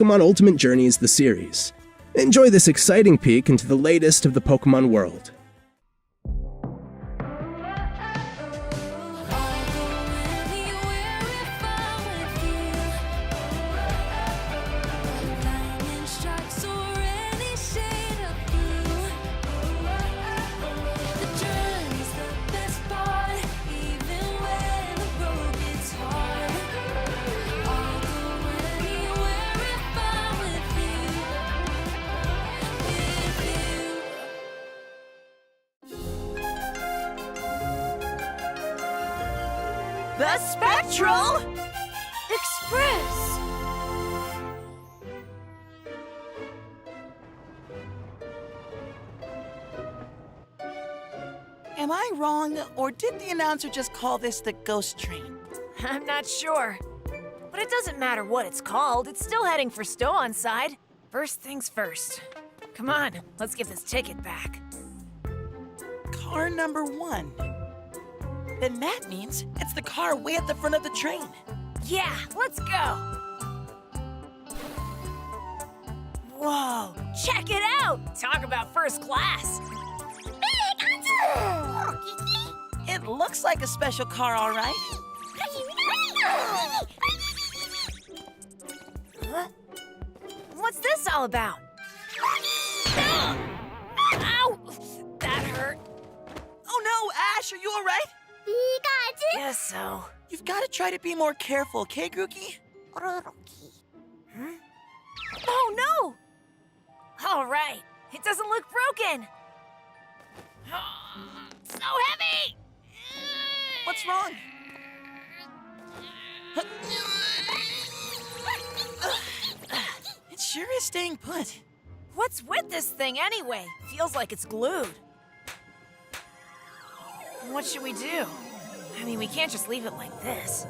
Pokemon Ultimate Journeys the series. Enjoy this exciting peek into the latest of the Pokemon world. The Spectral Express! Am I wrong, or did the announcer just call this the Ghost Train? I'm not sure. But it doesn't matter what it's called, it's still heading for Stow-on-Side. First things first. Come on, let's get this ticket back. Car number 1. Then that means it's the car way at the front of the train. Yeah, let's go! Whoa, check it out! Talk about first class! It looks like a special car, all right. Huh? What's this all about? Ow! That hurt. Oh no, Ash, are you all right? Guess so. You've got to try to be more careful, okay, Grookey? Hmm? Oh no! All right, it doesn't look broken. So heavy! What's wrong? It sure is staying put. What's with this thing anyway? Feels like it's glued. What should we do? I mean, we can't just leave it like this.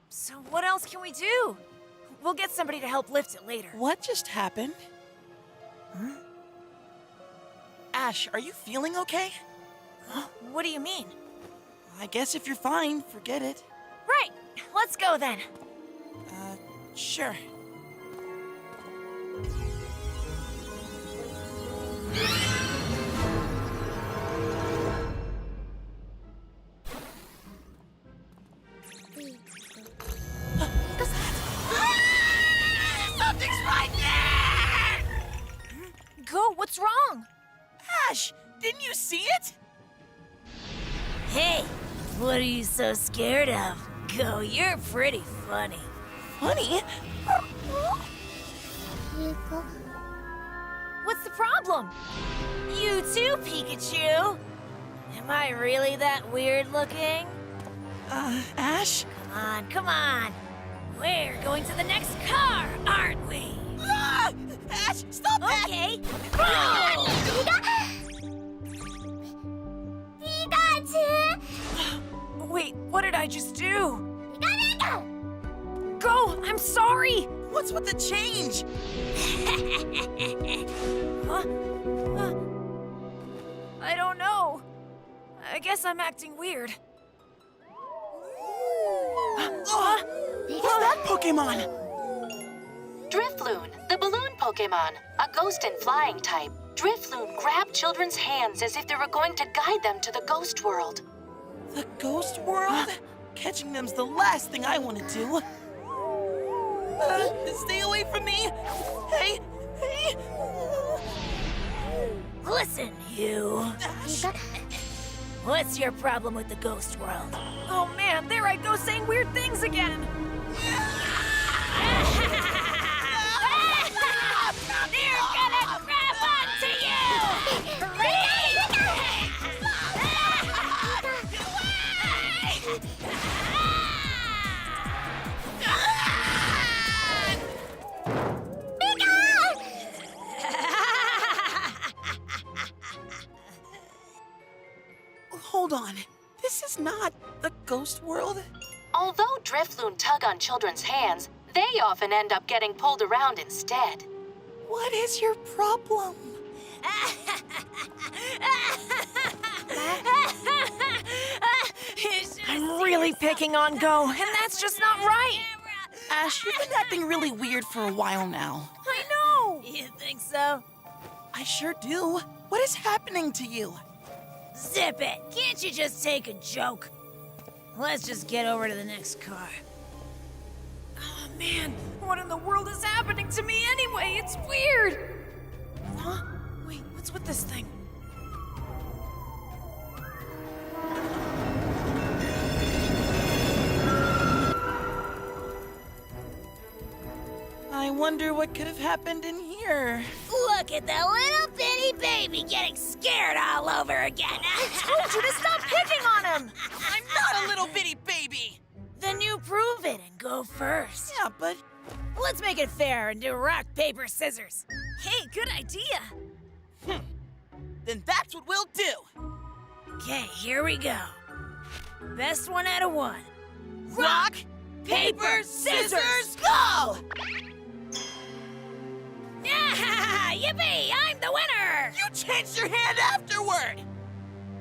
So what else can we do? We'll get somebody to help lift it later. What just happened? Huh? Ash, are you feeling okay? What do you mean? I guess if you're fine, forget it. Right, let's go then. Sure. Something's right there! Go, what's wrong? Ash, didn't you see it? Hey, what are you so scared of? Go, you're pretty funny. Funny? What's the problem? You too, Pikachu. Am I really that weird looking? Ash? Come on, come on. We're going to the next car, aren't we? Ah! Ash, stop that! Okay. Go! Wait, what did I just do? Go! I'm sorry! What's with the change? Huh? I don't know. I guess I'm acting weird. What's that Pokemon? Drifloon, the balloon Pokemon, a ghost and flying type. Drifloon grabbed children's hands as if they were going to guide them to the ghost world. The ghost world? Catching them's the last thing I want to do. Stay away from me! Hey! Hey! Listen, you. Ash. What's your problem with the ghost world? Oh man, there I go saying weird things again! They're gonna grab onto you! Hold on. This is not the ghost world? Although Drifloon tug on children's hands, they often end up getting pulled around instead. What is your problem? I'm really picking on Go, and that's just not right. Ash, you've been acting really weird for a while now. I know. You think so? I sure do. What is happening to you? Zip it. Can't you just take a joke? Let's just get over to the next car. Oh, man. What in the world is happening to me anyway? It's weird. Huh? Wait, what's with this thing? I wonder what could have happened in here. Look at the little bitty baby getting scared all over again. I told you to stop picking on him. I'm not a little bitty baby. Then you prove it and go first. Yeah, but Let's make it fair and do rock, paper, scissors. Hey, good idea. then that's what we'll do. Okay, here we go. Best one out of one. Rock, paper, scissors, go! Yeah, yippee! I'm the winner! You changed your hand afterward!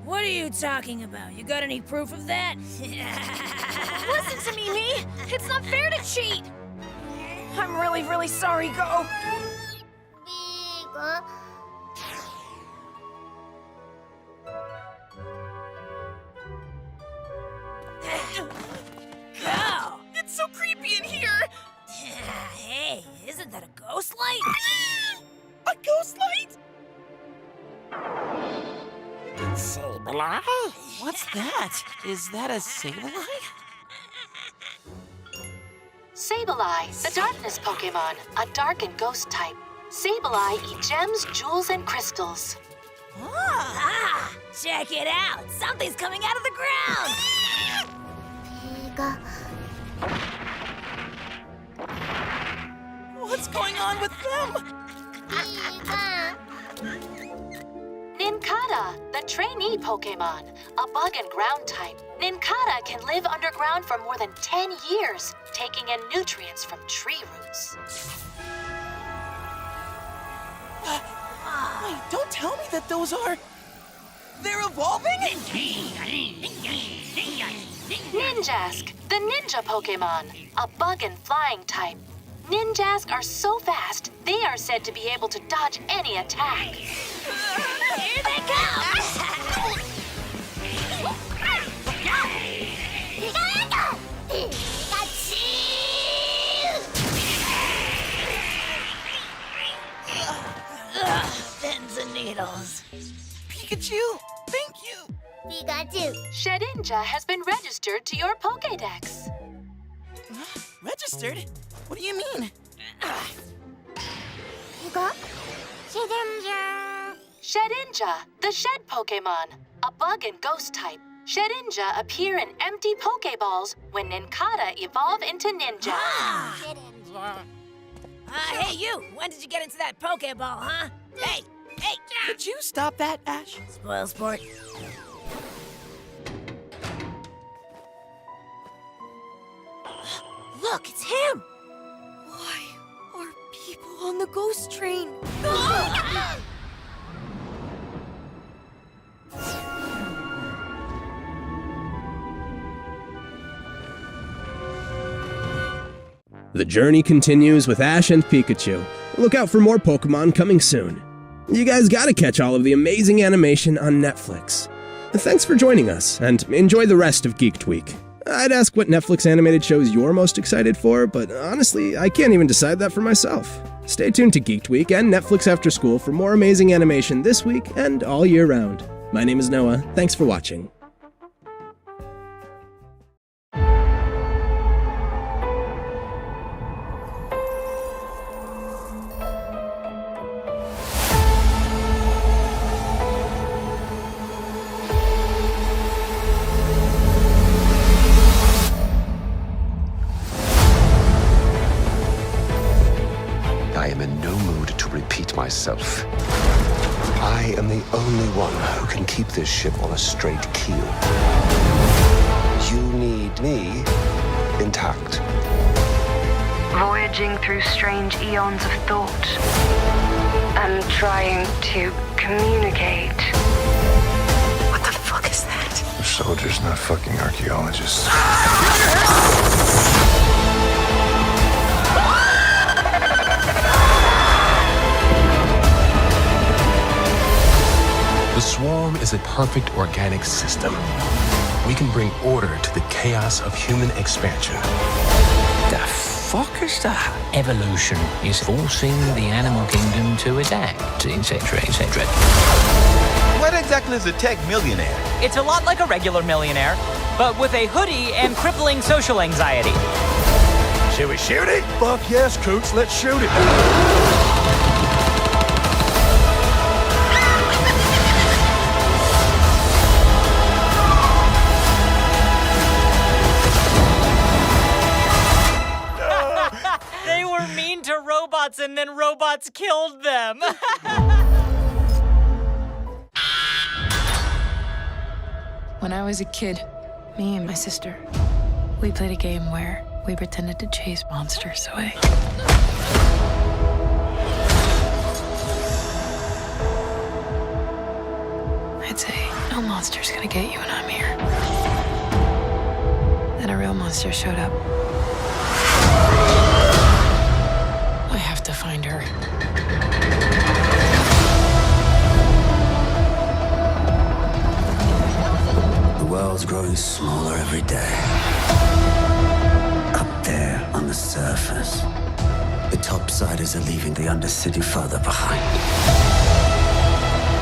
What are you talking about? You got any proof of that? Listen to me, Me! It's not fair to cheat! I'm really, really sorry, Go. Go! It's so creepy in here! Hey, isn't that a ghost light? A ghost light? Sableye? What's that? Is that a Sableye? Sableye, the darkness Pokemon, a dark and ghost type. Sableye eat gems, jewels, and crystals. Ah, check it out! Something's coming out of the ground! What's going on with them? Nincada, the trainee Pokemon, a bug and ground type. Nincada can live underground for more than 10 years, taking in nutrients from tree roots. Wait, don't tell me that those are... They're evolving? Ninjask, the ninja Pokemon, a bug and flying type. Ninjask are so fast, they are said to be able to dodge any attack. Here they come! Pins and needles. Pikachu, thank you. Shedinja has been registered to your Pokédex. Registered? What do you mean? Shedinja, the shed Pokemon, a bug and ghost type. Shedinja appear in empty Pokeballs when Nincada evolve into Ninja. Hey, you! When did you get into that Pokeball, huh? Hey! Could you stop that, Ash? Spoil sport. Look, it's him! Why are people on the ghost train? The journey continues with Ash and Pikachu. Look out for more Pokemon coming soon. You guys gotta catch all of the amazing animation on Netflix. Thanks for joining us, and enjoy the rest of Geeked Week. I'd ask what Netflix animated shows you're most excited for, but honestly, I can't even decide that for myself. Stay tuned to Geeked Week and Netflix After School for more amazing animation this week and all year round. My name is Noah. Thanks for watching. I am in no mood to repeat myself. I am the only one who can keep this ship on a straight keel. You need me intact. Voyaging through strange eons of thought and trying to communicate. What the We're soldiers, not fucking archaeologists. The swarm is a perfect organic system. We can bring order to the chaos of human expansion. The fuck is that? Evolution is forcing the animal kingdom to adapt, etc., etc. What exactly is a tech millionaire? It's a lot like a regular millionaire, but with a hoodie and crippling social anxiety. Should we shoot it? Fuck yes, Coots, let's shoot it. They were mean to robots and then robots killed them. When I was a kid, me and my sister, we played a game where we pretended to chase monsters away. I'd say, no monster's gonna get you when I'm here. Then a real monster showed up. I have to find her. The world's growing smaller every day. Up there on the surface, the topsiders are leaving the undercity further behind.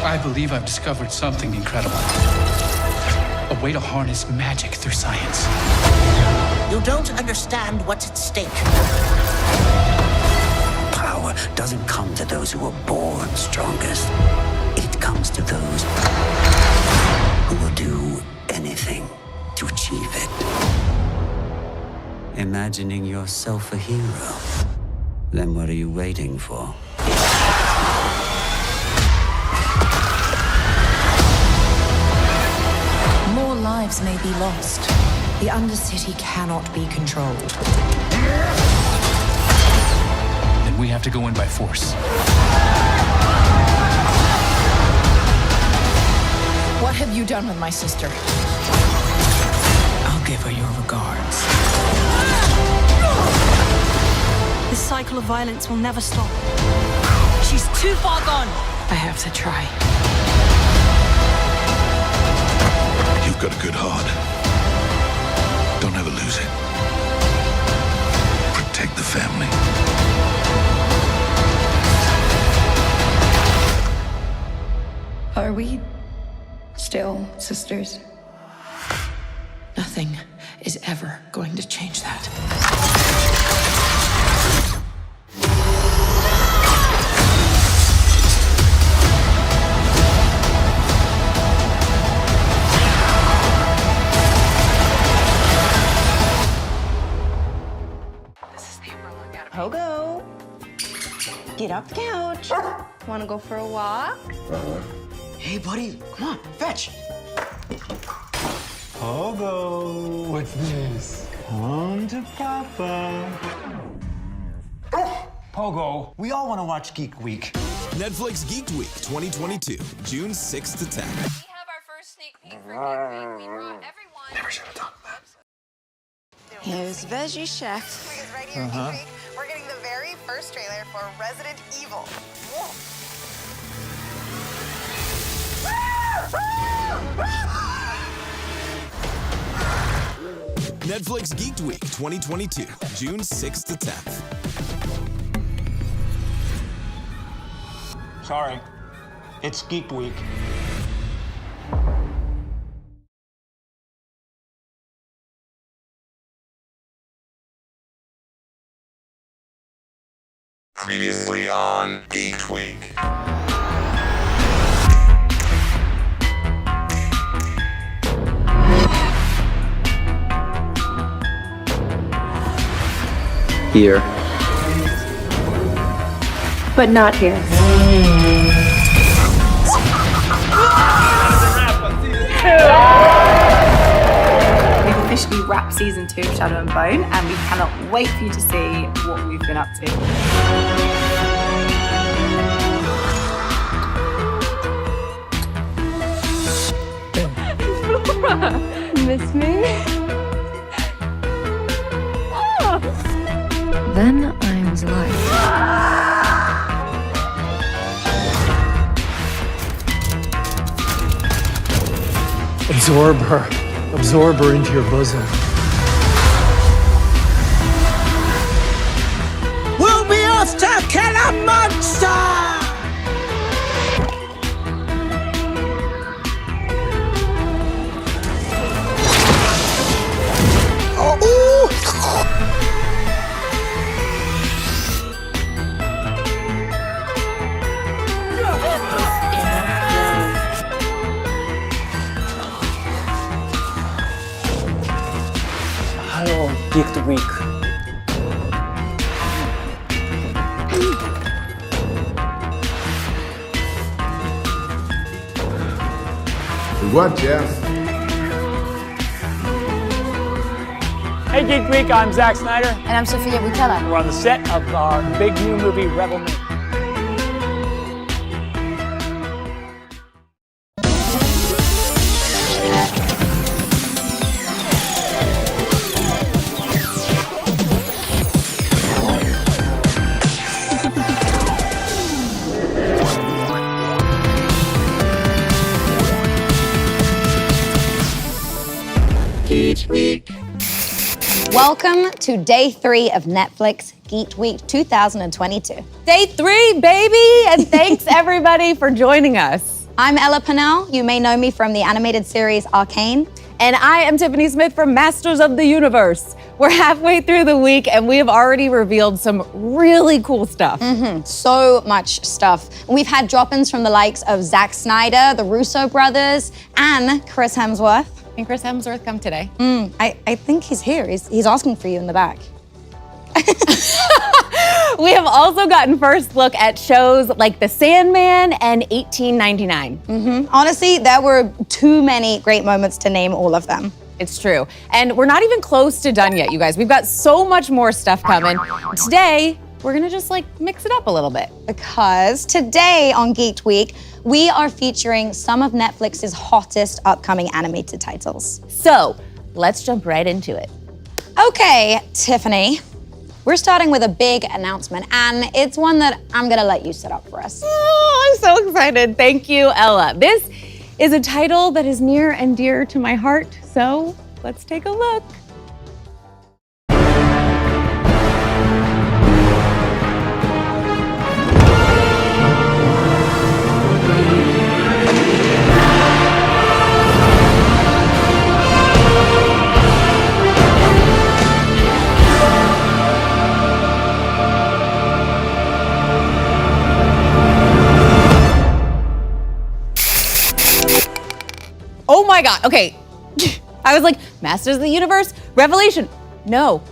I believe I've discovered something incredible. A way to harness magic through science. You don't understand what's at stake. Power doesn't come to those who are born strongest. It comes to those who will do anything to achieve it. Imagining yourself a hero? Then what are you waiting for? More lives may be lost. The Undercity cannot be controlled. Then we have to go in by force. What have you done with my sister? I'll give her your regards. This cycle of violence will never stop. She's too far gone. I have to try. You've got a good heart. Don't ever lose it. Protect the family. Are we still sisters? Nothing is ever going to change that. Pogo, get off the couch. Wanna go for a walk? Hey, buddy, come on, fetch. Pogo, what's this? Come to Papa. Pogo, we all want to watch Geek Week. Netflix Geeked Week 2022, June 6th to 10. We have our first sneak peek for Geek Week. We brought everyone. Never should have done that. Here's Veggie Chef. Right here, Geek Week. We're getting the very first trailer for Resident Evil. Netflix Geeked Week 2022, June 6th to 10th. Sorry, it's Geek Week. Previously on Geek Week. Here. But not here. We've officially wrapped season 2 of Shadow and Bone, and we cannot wait for you to see what we've been up to. Miss me? Then I was like, absorb her. Absorb her into your bosom. We'll be off to kill a monster! Hello, Geeked Week. What, Jeff? Hey, Geek Week, I'm Zack Snyder. And I'm Sophia Butella. We're on the set of our big new movie, Rebel Moon. Welcome to day 3 of Netflix Geeked Week 2022. Day 3, baby! And thanks everybody for joining us. I'm Ella Pennell. You may know me from the animated series Arcane. And I am Tiffany Smith from Masters of the Universe. We're halfway through the week and we have already revealed some really cool stuff. So much stuff. We've had drop-ins from the likes of Zack Snyder, the Russo brothers, and Chris Hemsworth. Can Chris Hemsworth come today? I think he's here. He's asking for you in the back. We have also gotten first look at shows like The Sandman and 1899. Honestly, there were too many great moments to name all of them. It's true. And we're not even close to done yet, you guys. We've got so much more stuff coming. Today, we're gonna just mix it up a little bit. Because today on Geeked Week, we are featuring some of Netflix's hottest upcoming animated titles. So, let's jump right into it. Okay, Tiffany, we're starting with a big announcement, and it's one that I'm gonna let you set up for us. Oh, I'm so excited. Thank you, Ella. This is a title that is near and dear to my heart, so let's take a look. Oh my God, okay. I was like, Masters of the Universe, Revelation. No.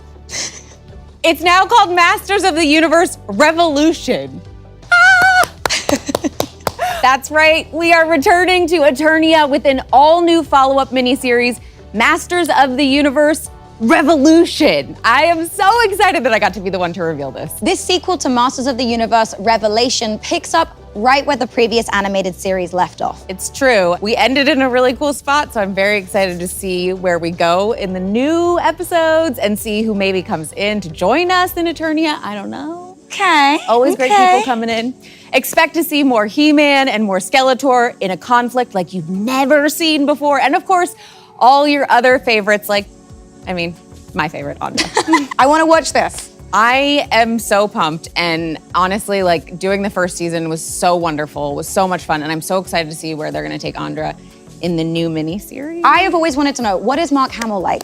It's now called Masters of the Universe Revolution. Ah! That's right, we are returning to Eternia with an all-new follow-up miniseries, Masters of the Universe Revolution. I am so excited that I got to be the one to reveal this. This sequel to Masters of the Universe Revelation picks up right where the previous animated series left off. It's true. We ended in a really cool spot, so I'm very excited to see where we go in the new episodes and see who maybe comes in to join us in Eternia. I don't know. Okay. Always great people coming in. Expect to see more He-Man and more Skeletor in a conflict like you've never seen before. And of course, all your other favorites my favorite, Andra. I want to watch this. I am so pumped, and honestly, doing the first season was so wonderful, was so much fun, and I'm so excited to see where they're gonna take Andra in the new mini-series. I have always wanted to know, what is Mark Hamill like?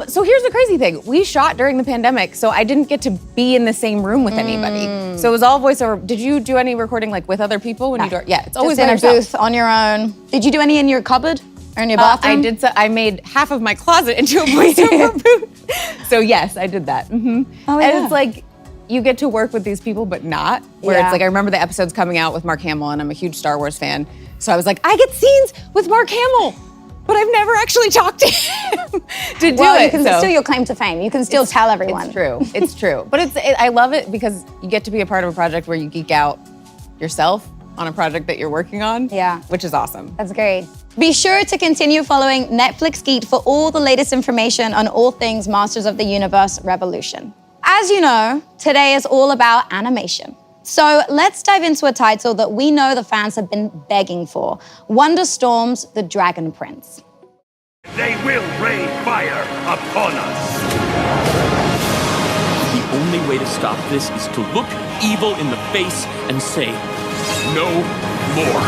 So here's the crazy thing. We shot during the pandemic, so I didn't get to be in the same room with anybody. So it was all voiceover. Did you do any recording with other people when you do? Yeah, it's always just in a booth on your own. Did you do any in your cupboard? Or in your bathroom? I did. I made half of my closet into a voiceover booth. So yes, I did that. Oh, and it's you get to work with these people, but not. Where it's I remember the episodes coming out with Mark Hamill, and I'm a huge Star Wars fan. So I was like, I get scenes with Mark Hamill, but I've never actually talked to him to do it. Well, you can still your claim to fame. You can still tell everyone. It's true. It's true. But I love it because you get to be a part of a project where you geek out yourself on a project that you're working on. Yeah. Which is awesome. That's great. Be sure to continue following Netflix Geeked for all the latest information on all things Masters of the Universe Revolution. As you know, today is all about animation. So let's dive into a title that we know the fans have been begging for, Wonderstorm's The Dragon Prince. They will rain fire upon us. The only way to stop this is to look evil in the face and say, no more.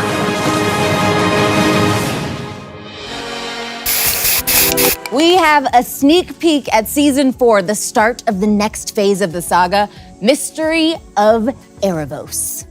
We have a sneak peek at season 4, the start of the next phase of the saga, Mystery of Erebos.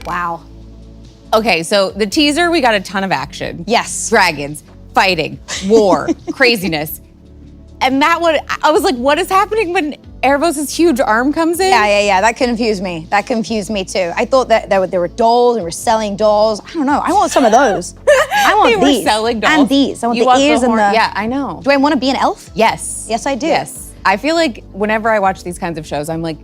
Wow. Okay, so the teaser, we got a ton of action. Yes. Dragons, fighting, war, craziness. And that one, I was like, what is happening when Erebos' huge arm comes in? Yeah. That confused me. That confused me too. I thought that there were dolls and we're selling dolls. I don't know. I want some of those. I want They were these. selling dolls. And these. I want You the want ears the and horn. the... Yeah, I know. Do I want to be an elf? Yes. Yes, I do. Yes. I feel like whenever I watch these kinds of shows, I'm like,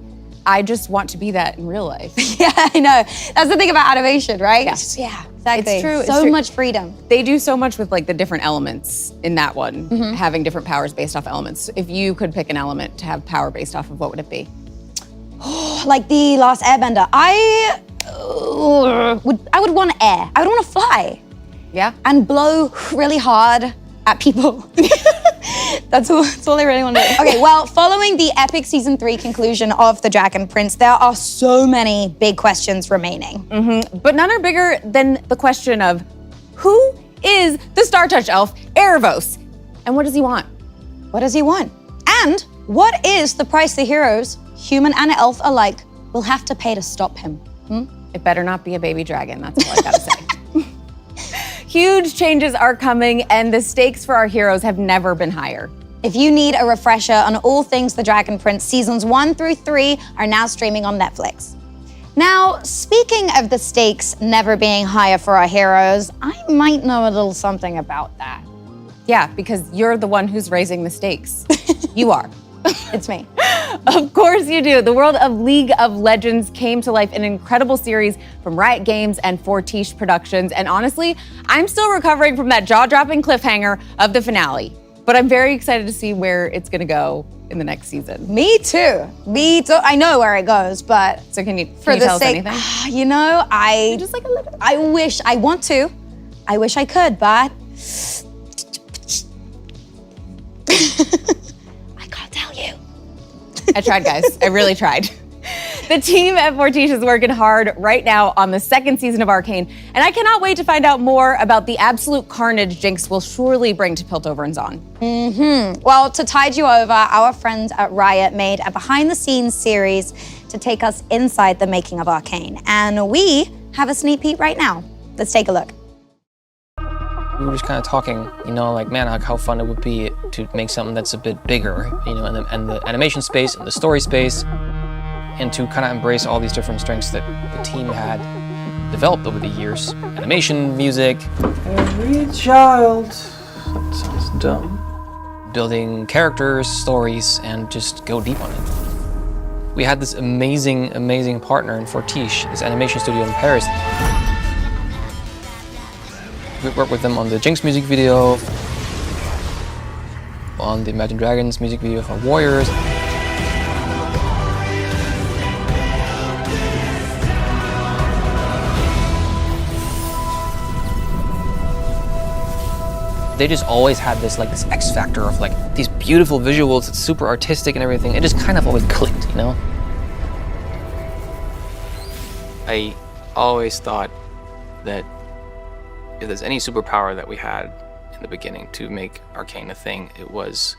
I just want to be that in real life. Yeah, I know. That's the thing about animation, right? Yeah. Exactly. It's true. So much freedom. They do so much with like the different elements in that one, having different powers based off elements. If you could pick an element to have power based off of, what would it be? Like the Last Airbender. I would want air. I would want to fly. Yeah. And blow really hard at people. That's all I really want to do. Okay, well, following the epic season 3 conclusion of The Dragon Prince, there are so many big questions remaining. But none are bigger than the question of who is the Star Touch elf, Erebos? And what does he want? What does he want? And what is the price the heroes, human and elf alike, will have to pay to stop him? It better not be a baby dragon, that's all I gotta say. Huge changes are coming, and the stakes for our heroes have never been higher. If you need a refresher on all things The Dragon Prince, seasons 1 through 3 are now streaming on Netflix. Now, speaking of the stakes never being higher for our heroes, I might know a little something about that. Yeah, because you're the one who's raising the stakes. You are. It's me. Of course you do. The world of League of Legends came to life in an incredible series from Riot Games and Fortiche Productions. And honestly, I'm still recovering from that jaw-dropping cliffhanger of the finale. But I'm very excited to see where it's gonna go in the next season. Me too. I know where it goes, but so can you tell us anything? You know, Just like a little. I wish I wish I could, but I can't tell you. I tried, guys. I really tried. The team at Fortiche is working hard right now on the 2nd season of Arcane, and I cannot wait to find out more about the absolute carnage Jinx will surely bring to Piltover and Zaun. Well, to tide you over, our friends at Riot made a behind-the-scenes series to take us inside the making of Arcane, and we have a sneak peek right now. Let's take a look. We were just kind of talking, like Maniac, how fun it would be to make something that's a bit bigger, in the animation space and the story space, and to kind of embrace all these different strengths that the team had developed over the years. Animation, music. Every child. That sounds dumb. Building characters, stories, and just go deep on it. We had this amazing, amazing partner in Fortiche, this animation studio in Paris. We worked with them on the Jinx music video, on the Imagine Dragons music video for Warriors. they just always had this like this X factor of like these beautiful visuals, it's super artistic and everything. It just kind of always clicked, you know? I always thought that if there's any superpower that we had in the beginning to make Arcane a thing, it was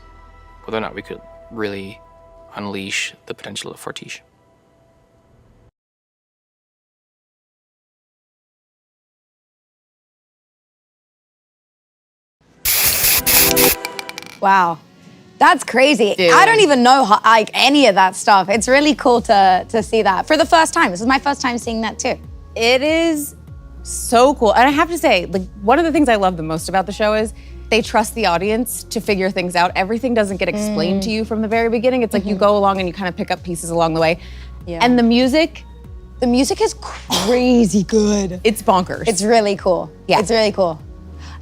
whether or not we could really unleash the potential of Fortiche. Wow. That's crazy. Dude. I don't even know how, like any of that stuff. It's really cool to see that for the first time. This is my first time seeing that too. It is so cool. And I have to say, like, one of the things I love the most about the show is they trust the audience to figure things out. Everything doesn't get explained to you from the very beginning. It's like you go along and you kind of pick up pieces along the way. Yeah. And the music is crazy good. It's bonkers. It's really cool. Yeah. It's really cool.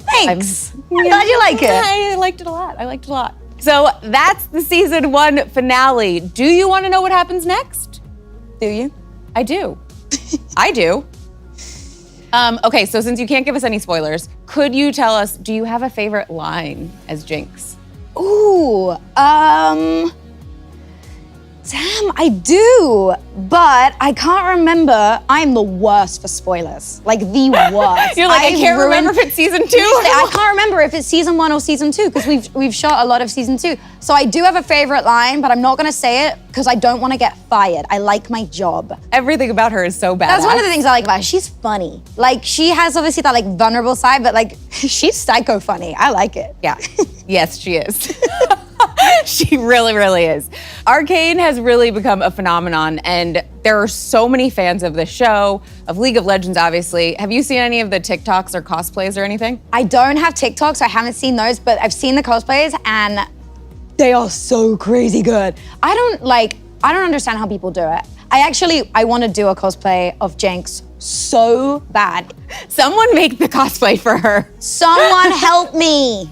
Thanks. I'm Yeah. glad you like it. I liked it a lot. I liked it a lot. So that's the season 1 finale. Do you want to know what happens next? Do you? I do. I do. Okay, so since you can't give us any spoilers, could you tell us, do you have a favorite line as Jinx? Ooh, damn, I do, but I can't remember. I'm the worst for spoilers, like the worst. You're like, I can't remember if it's season 2. I can't remember if it's season 1 or season 2 because we've shot a lot of season 2. So I do have a favorite line, but I'm not gonna say it because I don't want to get fired. I like my job. Everything about her is so badass. That's one of the things I like about her. She's funny. Like she has obviously that like vulnerable side, but like she's psycho funny. I like it. Yeah. Yes, she is. She really, really is. Arcane has really become a phenomenon, and there are so many fans of the show, of League of Legends, obviously. Have you seen any of the TikToks or cosplays or anything? I don't have TikToks, so I haven't seen those, but I've seen the cosplays, and they are so crazy good. I don't understand how people do it. I want to do a cosplay of Jinx so bad. Someone make the cosplay for her. Someone help me.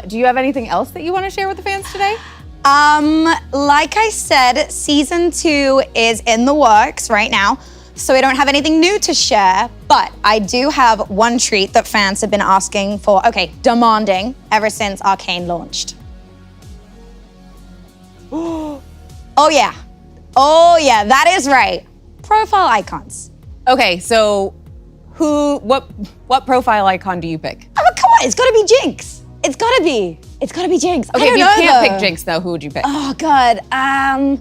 Do you have anything else that you want to share with the fans today? Like I said, season 2 is in the works right now, so we don't have anything new to share, but I do have one treat that fans have been asking for, demanding ever since Arcane launched. Oh yeah, that is right. Profile icons. Okay, so what profile icon do you pick? Oh, come on, it's gotta be Jinx. It's gotta be Jinx. Okay, if you can't pick Jinx though, who would you pick? Oh God, I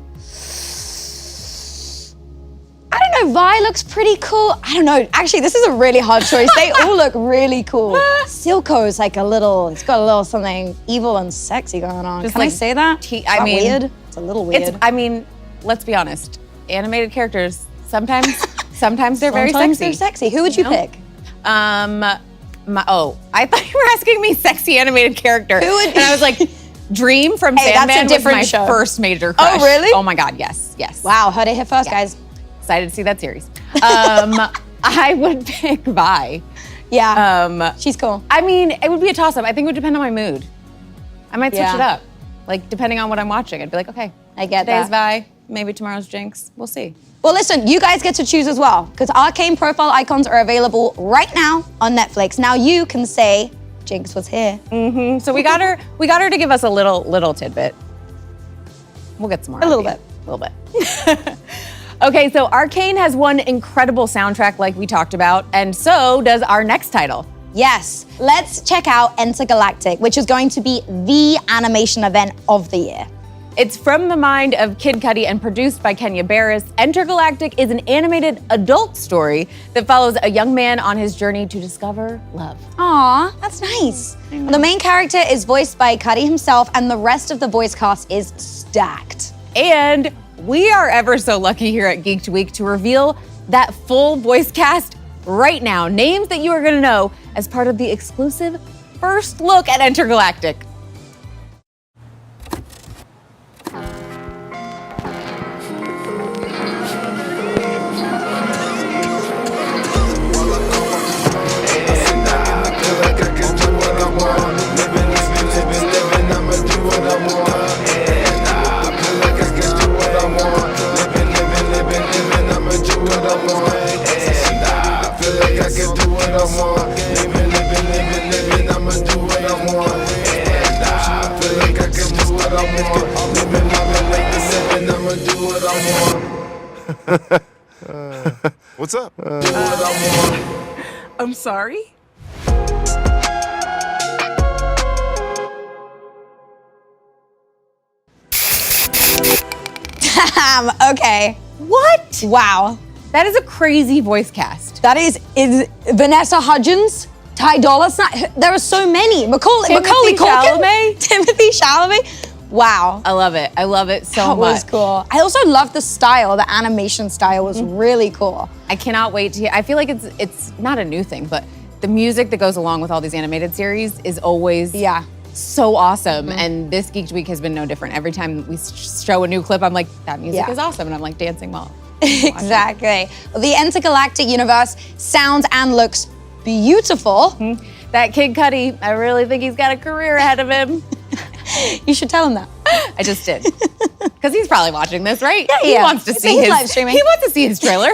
don't know, Vi looks pretty cool. I don't know, actually this is a really hard choice. They all look really cool. Silco's like it's got a little something evil and sexy going on. Can I say that? Weird? It's a little weird. Let's be honest, animated characters, sometimes they're very Sometimes sexy. they're sexy. Who would you pick? I thought you were asking me sexy animated character. Who would? And I was like, Dream from Hey, that's a Sandman different was my show. first major crush. Oh, really? Oh my God, yes. Wow, heard it here first, guys. Excited to see that series. I would pick Vi. Yeah, she's cool. I mean, it would be a toss-up. I think it would depend on my mood. I might switch Yeah. it up. Like, depending on what I'm watching. I'd be like, okay, I get today's that. Vi, maybe tomorrow's Jinx. We'll see. Well, listen, you guys get to choose as well, because Arcane profile icons are available right now on Netflix. Now you can say, Jinx was here. Mm-hmm. So we got her to give us a little tidbit. We'll get some more. A little bit. A little bit. Okay, so Arcane has one incredible soundtrack like we talked about, and so does our next title. Yes, let's check out Entergalactic, which is going to be the animation event of the year. It's from the mind of Kid Cudi and produced by Kenya Barris. Entergalactic is an animated adult story that follows a young man on his journey to discover love. Aw, that's nice. The main character is voiced by Cudi himself, and the rest of the voice cast is stacked. And we are ever so lucky here at Geeked Week to reveal that full voice cast right now. Names that you are gonna know as part of the exclusive first look at Entergalactic. I'ma do it. What's up? I'm sorry? Okay. What? Wow. That is a crazy voice cast. That is Vanessa Hudgens, Ty Dolla $ign. There are so many. Macaulay Culkin. Chalamet. Timothy Chalamet. Wow. I love it. I love it so That much. was cool. I also love the style. The animation style was really cool. I cannot wait to hear. I feel like it's not a new thing, but the music that goes along with all these animated series is always so awesome. And this Geeked Week has been no different. Every time we show a new clip, I'm like, that music is awesome. And I'm like dancing while. Exactly. Well, the Entergalactic universe sounds and looks beautiful. That Kid Cudi, I really think he's got a career ahead of him. You should tell him that. I just did. Because he's probably watching this, right? Yeah, he wants to see his live streaming. He wants to see his trailer.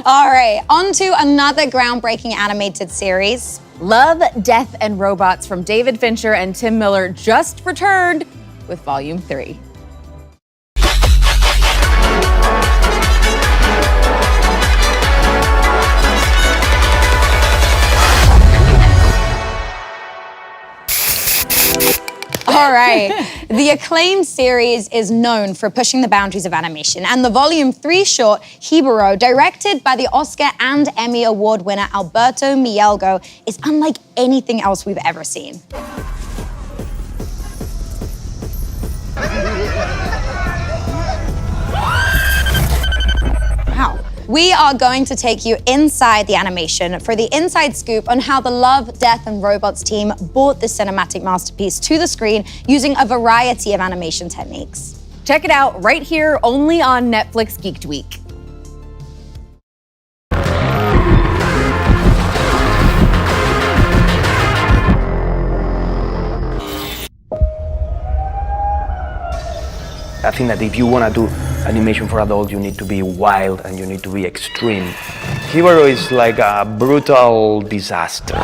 All right, on to another groundbreaking animated series. Love, Death, and Robots from David Fincher and Tim Miller just returned with Volume 3. All right. The acclaimed series is known for pushing the boundaries of animation, and the Volume 3 short, Hiburo, directed by the Oscar and Emmy Award winner Alberto Mielgo, is unlike anything else we've ever seen. Wow. We are going to take you inside the animation for the inside scoop on how the Love, Death, and Robots team brought this cinematic masterpiece to the screen using a variety of animation techniques. Check it out right here, only on Netflix Geeked Week. I think that if you want to do animation for adults, you need to be wild and you need to be extreme. Hiburo is like a brutal disaster.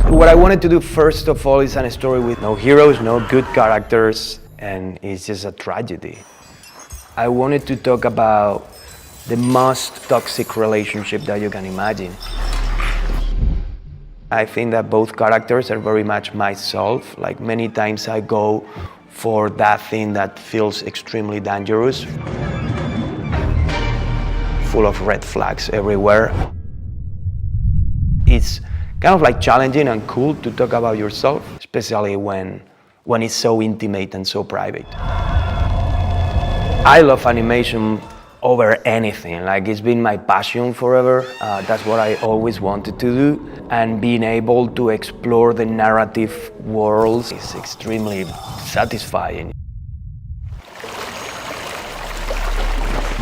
What I wanted to do first of all is a story with no heroes, no good characters, and it's just a tragedy. I wanted to talk about the most toxic relationship that you can imagine. I think that both characters are very much myself. Like many times I go for that thing that feels extremely dangerous, full of red flags everywhere. It's kind of like challenging and cool to talk about yourself, especially when it's so intimate and so private. I love animation over anything. Like it's been my passion forever. That's what I always wanted to do. And being able to explore the narrative worlds is extremely satisfying.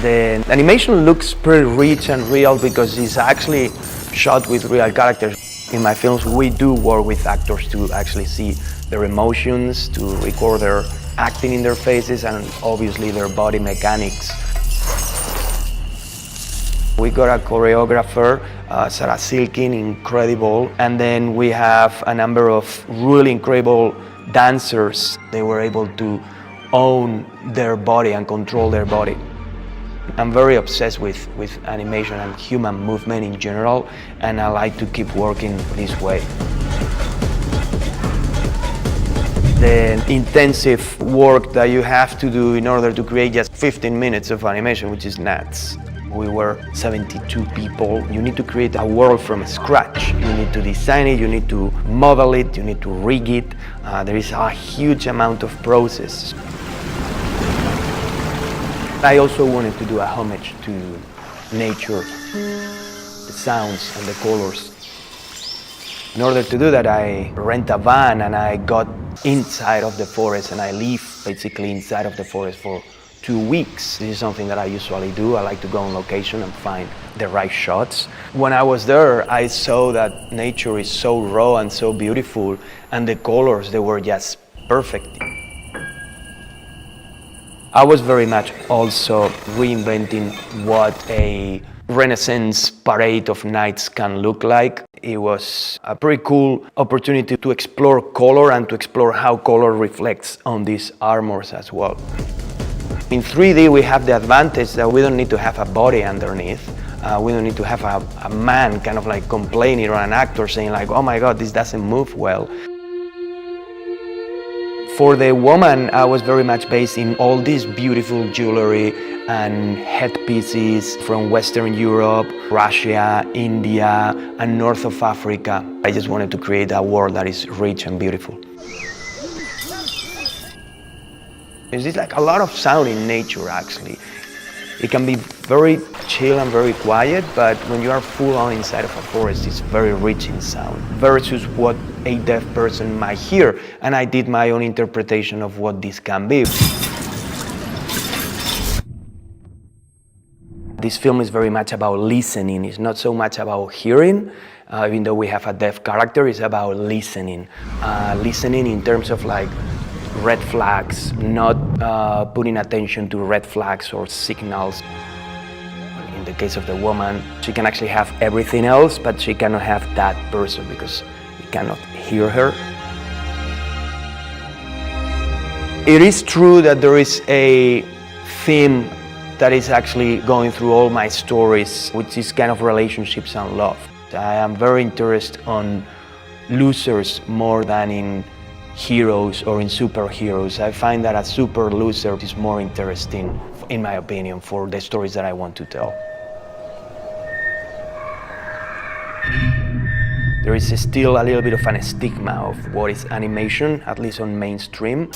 The animation looks pretty rich and real because it's actually shot with real characters. In my films, we do work with actors to actually see their emotions, to record their acting in their faces, and obviously their body mechanics. We got a choreographer, Sarah Silkin, incredible. And then we have a number of really incredible dancers. They were able to own their body and control their body. I'm very obsessed with animation and human movement in general, and I like to keep working this way. The intensive work that you have to do in order to create just 15 minutes of animation, which is nuts. We were 72 people. You need to create a world from scratch. You need to design it, you need to model it, you need to rig it. There is a huge amount of process. I also wanted to do a homage to nature, the sounds and the colors. In order to do that, I rent a van and I got inside of the forest and I live basically inside of the forest for 2 weeks. This is something that I usually do. I like to go on location and find the right shots. When I was there, I saw that nature is so raw and so beautiful, and the colors, they were just perfect. I was very much also reinventing what a Renaissance parade of knights can look like. It was a pretty cool opportunity to explore color and to explore how color reflects on these armors as well. In 3D, we have the advantage that we don't need to have a body underneath. We don't need to have a man kind of like complaining or an actor saying like, oh my God, this doesn't move well. For the woman, I was very much based in all this beautiful jewelry and headpieces from Western Europe, Russia, India, and north of Africa. I just wanted to create a world that is rich and beautiful. There's like a lot of sound in nature, actually. It can be very chill and very quiet, but when you are full on inside of a forest, it's very rich in sound versus what a deaf person might hear. And I did my own interpretation of what this can be. This film is very much about listening. It's not so much about hearing, even though we have a deaf character, it's about listening. Listening in terms of like red flags, not putting attention to red flags or signals. In the case of the woman, she can actually have everything else, but she cannot have that person because you cannot hear her. It is true that there is a theme that is actually going through all my stories, which is kind of relationships and love. I am very interested on losers more than in heroes or in superheroes. I find that a super loser is more interesting, in my opinion, for the stories that I want to tell. There is still a little bit of a stigma of what is animation, at least on mainstream.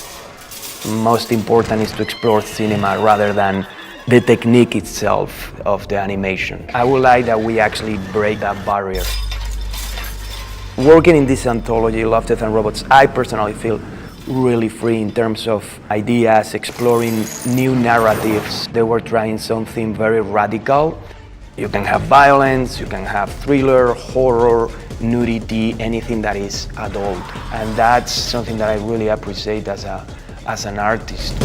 Most important is to explore cinema rather than the technique itself of the animation. I would like that we actually break that barrier. Working in this anthology, Love, Death and Robots, I personally feel really free in terms of ideas, exploring new narratives. They were trying something very radical. You can have violence, you can have thriller, horror, nudity, anything that is adult. And that's something that I really appreciate as an artist.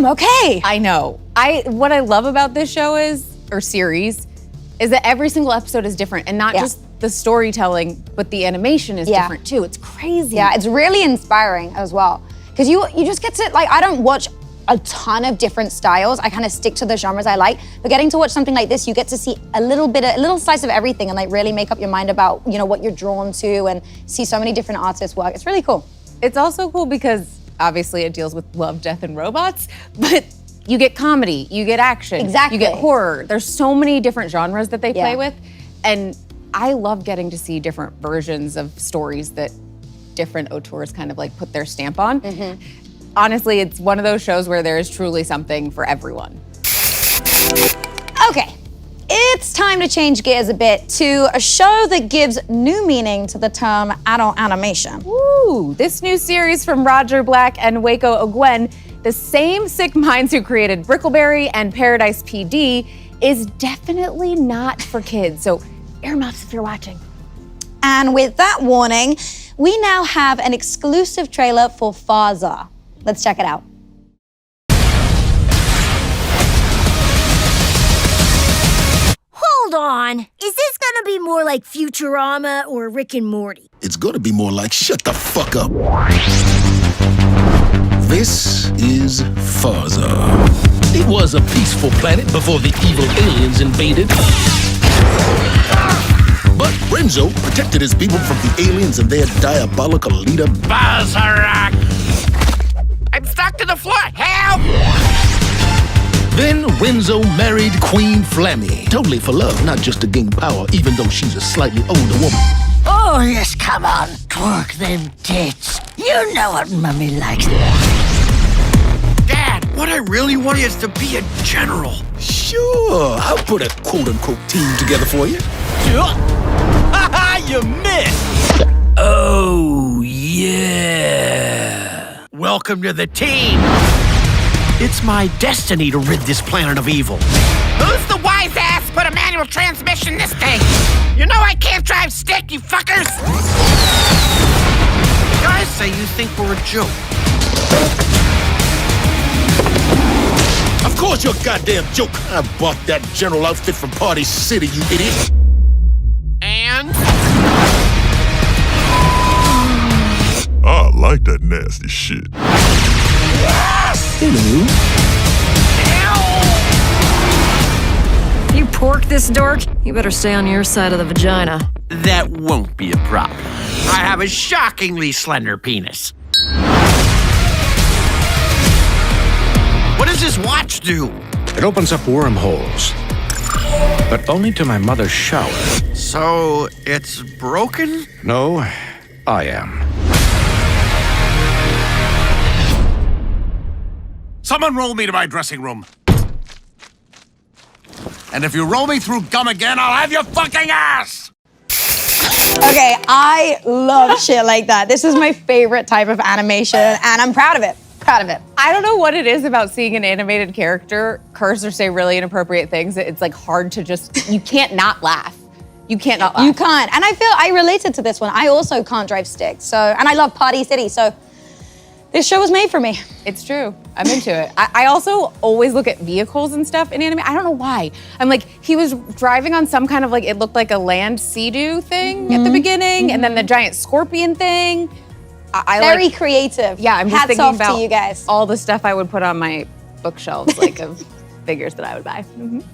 Okay. I know. What I love about this show or series, is that every single episode is different, and not just the storytelling, but the animation is different too. It's crazy. Yeah, it's really inspiring as well. Because you just get to, like, I don't watch a ton of different styles. I kind of stick to the genres I like. But getting to watch something like this, you get to see a little slice of everything and like really make up your mind about, you know, what you're drawn to and see so many different artists work. It's really cool. It's also cool because obviously it deals with love, death, and robots, but you get comedy, you get action, you get horror. There's so many different genres that they play with, and I love getting to see different versions of stories that different auteurs kind of like put their stamp on. Honestly, it's one of those shows where there is truly something for everyone. Okay, it's time to change gears a bit to a show that gives new meaning to the term adult animation. Ooh, this new series from Roger Black and Waco Ogwen, the same sick minds who created Brickleberry and Paradise PD, is definitely not for kids, so earmuffs if you're watching. And with that warning, we now have an exclusive trailer for Farzar. Let's check it out. Hold on. Is this gonna be more like Futurama or Rick and Morty? It's gonna be more like shut the fuck up. This is Farzar. It was a peaceful planet before the evil aliens invaded. But Renzo protected his people from the aliens and their diabolical leader, Farzar. I'm stuck to the floor. Help! Then Renzo married Queen Flammy. Totally for love, not just to gain power, even though she's a slightly older woman. Oh, yes, come on. Twerk them tits. You know what Mummy likes. Dad, what I really want is to be a general. Sure, I'll put a quote-unquote team together for you. Ha you missed! Oh, yeah. Welcome to the team. It's my destiny to rid this planet of evil. Who's the wise ass put a manual transmission in this thing? You know I can't drive stick, you fuckers! Guys say you think we're a joke. Of course you're a goddamn joke. I bought that general outfit from Party City, you idiot. And? I like that nasty shit. Hello. You pork this dork? You better stay on your side of the vagina. That won't be a problem. I have a shockingly slender penis. What does this watch do? It opens up wormholes, but only to my mother's shower. So, it's broken? No, I am. Someone roll me to my dressing room. And if you roll me through gum again, I'll have your fucking ass! Okay, I love shit like that. This is my favorite type of animation, and I'm proud of it. Proud of it. I don't know what it is about seeing an animated character curse or say really inappropriate things. It's like hard to just, you can't not laugh. You can't not laugh. You can't. And I feel I related to this one. I also can't drive stick. So, and I love Party City. So this show was made for me. It's true. I'm into it. I also always look at vehicles and stuff in anime. I don't know why. I'm like, he was driving on some kind of like, it looked like a land sea-doo thing at the beginning, and then the giant scorpion thing. Very creative. Yeah, I'm just Hats thinking off about to you guys. all the stuff I would put on my bookshelves, like of figures that I would buy.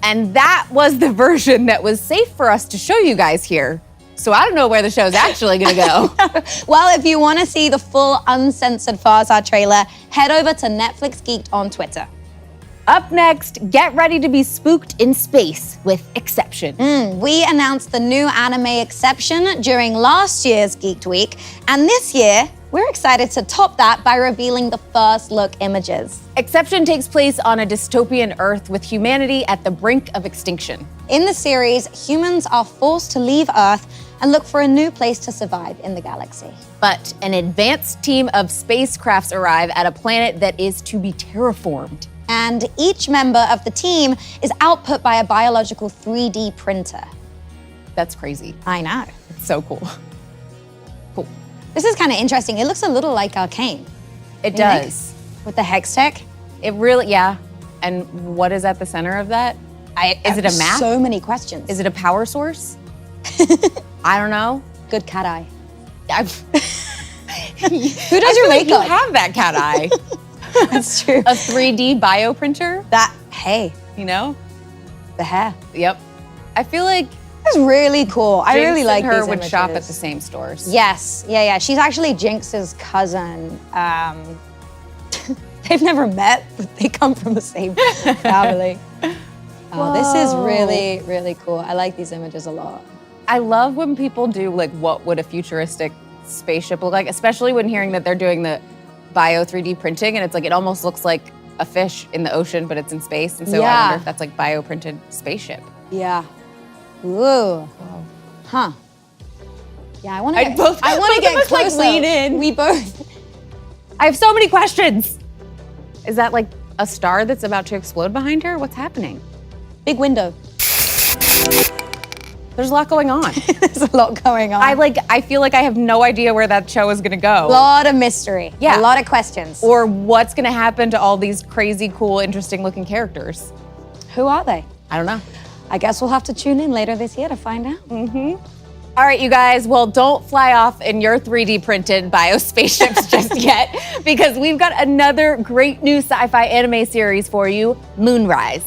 And that was the version that was safe for us to show you guys here. So I don't know where the show's actually gonna go. Well, if you want to see the full uncensored Farzar trailer, head over to Netflix Geeked on Twitter. Up next, get ready to be spooked in space with Exception. We announced the new anime Exception during last year's Geeked Week, and this year, we're excited to top that by revealing the first look images. Exception takes place on a dystopian Earth with humanity at the brink of extinction. In the series, humans are forced to leave Earth and look for a new place to survive in the galaxy. But an advanced team of spacecrafts arrive at a planet that is to be terraformed. And each member of the team is output by a biological 3D printer. That's crazy. I know. It's so cool. Cool. This is kind of interesting. It looks a little like Arcane. It does. With the hex tech. It really, yeah. And what is at the center of that? Is it a map? So many questions. Is it a power source? I don't know. Good cat eye. Who does your makeup? You have that cat eye. That's true. A 3D bioprinter? Hey. You know? The hair. Yep. I feel like that's really cool. I really like her these would images. shop at the same stores. Yes, yeah. She's actually Jinx's cousin. They've never met, but they come from the same family. Oh, this is really, really cool. I like these images a lot. I love when people do like what would a futuristic spaceship look like, especially when hearing that they're doing the bio 3D printing, and it's like it almost looks like a fish in the ocean, but it's in space. And so I wonder if that's like bio-printed spaceship. Yeah. Ooh. Huh. Yeah, I want to get closer. Like, lean in. We both. I have so many questions. Is that like a star that's about to explode behind her? What's happening? Big window. There's a lot going on. There's a lot going on. I feel like I have no idea where that show is gonna go. A lot of mystery. Yeah. A lot of questions. Or what's gonna happen to all these crazy, cool, interesting looking characters. Who are they? I don't know. I guess we'll have to tune in later this year to find out. All right, you guys, well, don't fly off in your 3D printed bio spaceships just yet, because we've got another great new sci-fi anime series for you, Moonrise.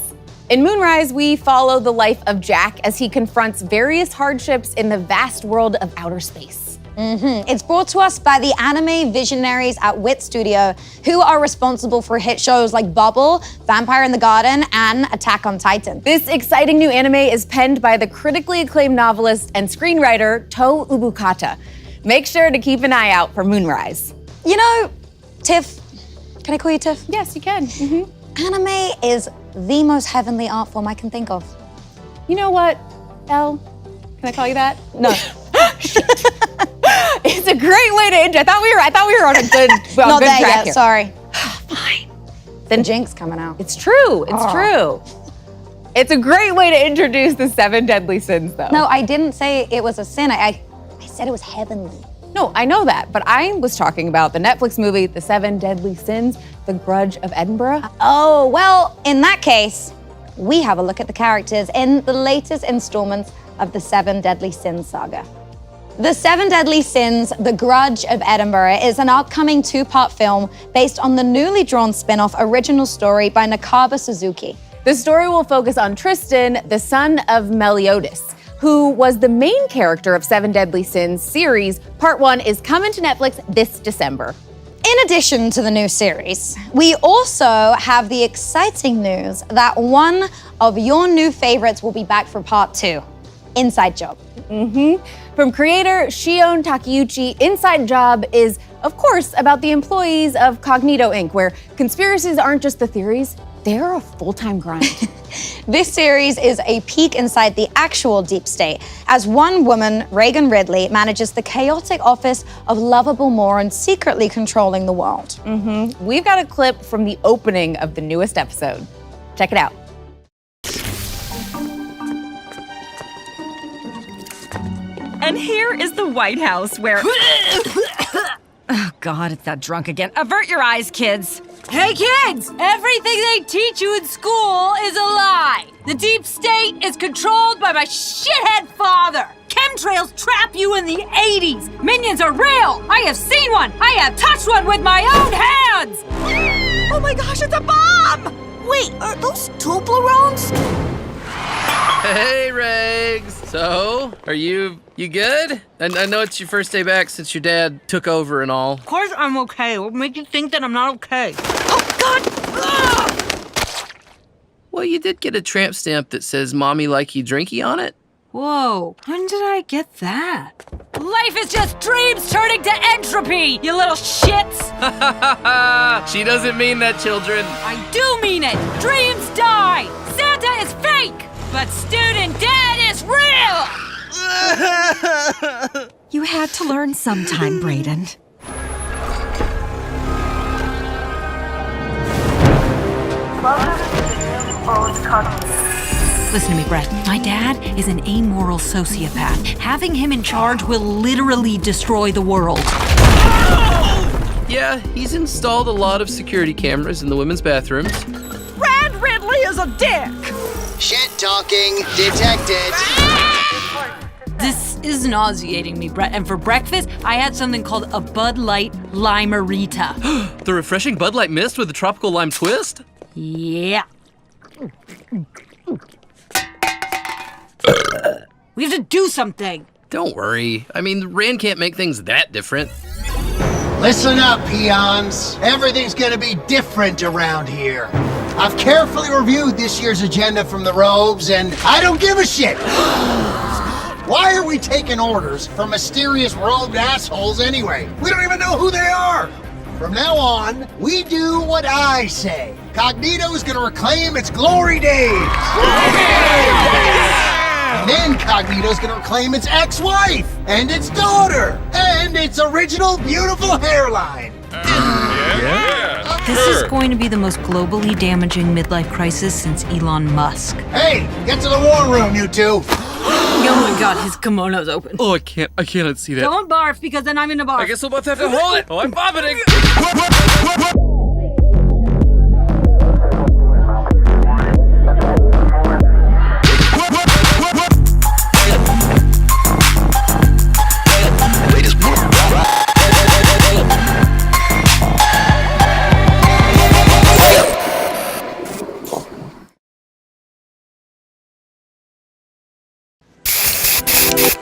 In Moonrise, we follow the life of Jack as he confronts various hardships in the vast world of outer space. It's brought to us by the anime visionaries at Wit Studio, who are responsible for hit shows like Bubble, Vampire in the Garden, and Attack on Titan. This exciting new anime is penned by the critically acclaimed novelist and screenwriter To Ubukata. Make sure to keep an eye out for Moonrise. You know, Tiff, can I call you Tiff? Yes, you can. Anime is the most heavenly art form I can think of. You know what, Elle? Can I call you that? No. It's a great way to intro. I thought we were on a good, Not good there track yet, here. sorry. Fine. The Jinx coming out. It's true. It's true. It's a great way to introduce the 7 deadly sins, though. No, I didn't say it was a sin. I said it was heavenly. No, I know that, but I was talking about the Netflix movie, The 7 Deadly Sins, The Grudge of Edinburgh. Oh, well, in that case, we have a look at the characters in the latest installments of the 7 Deadly Sins saga. The 7 Deadly Sins, The Grudge of Edinburgh is an upcoming 2-part film based on the newly drawn spin-off original story by Nakaba Suzuki. The story will focus on Tristan, the son of Meliodas, who was the main character of 7 Deadly Sins series. Part 1 is coming to Netflix this December. In addition to the new series, we also have the exciting news that one of your new favorites will be back for part 2, Inside Job. From creator Shion Takeuchi, Inside Job is, of course, about the employees of Cognito Inc., where conspiracies aren't just the theories, they're a full-time grind. This series is a peek inside the actual deep state, as one woman, Reagan Ridley, manages the chaotic office of lovable moron secretly controlling the world. We've got a clip from the opening of the newest episode. Check it out. And here is the White House where... Oh, God, it's that drunk again. Avert your eyes, kids. Hey, kids! Everything they teach you in school is a lie. The deep state is controlled by my shithead father. Chemtrails trap you in the 80s. Minions are real. I have seen one. I have touched one with my own hands. Oh my gosh, it's a bomb! Wait, are those Toblerones? Hey, Regs. So, are you good? I know it's your first day back since your dad took over and all. Of course I'm okay. What makes you think that I'm not okay? Oh, God! Ugh! Well, you did get a tramp stamp that says Mommy Likey Drinky on it. Whoa, when did I get that? Life is just dreams turning to entropy, you little shits! She doesn't mean that, children. I do mean it! Dreams die! Santa is fake! But student dad is real! You had to learn sometime, Brayden. Listen to me, Brett. My dad is an amoral sociopath. Having him in charge will literally destroy the world. Yeah, he's installed a lot of security cameras in the women's bathrooms. Brad Ridley is a dick! Shit talking detected. This is nauseating me, Brett. And for breakfast, I had something called a Bud Light Limerita. The refreshing Bud Light Mist with a tropical lime twist? Yeah. We have to do something. Don't worry. I mean, Rand can't make things that different. Listen up, peons. Everything's gonna be different around here. I've carefully reviewed this year's agenda from the robes, and I don't give a shit. Why are we taking orders from mysterious robed assholes anyway? We don't even know who they are. From now on, we do what I say. Cognito is gonna reclaim its glory days. And then Cognito's gonna reclaim its ex-wife, and its daughter, and its original beautiful hairline. This is going to be the most globally damaging midlife crisis since Elon Musk. Hey, get to the war room, you two. Oh my God, his kimono's open. Oh, I can't see that. Don't barf, because then I'm in a barf. I guess we'll both have to hold it. Oh, I'm vomiting.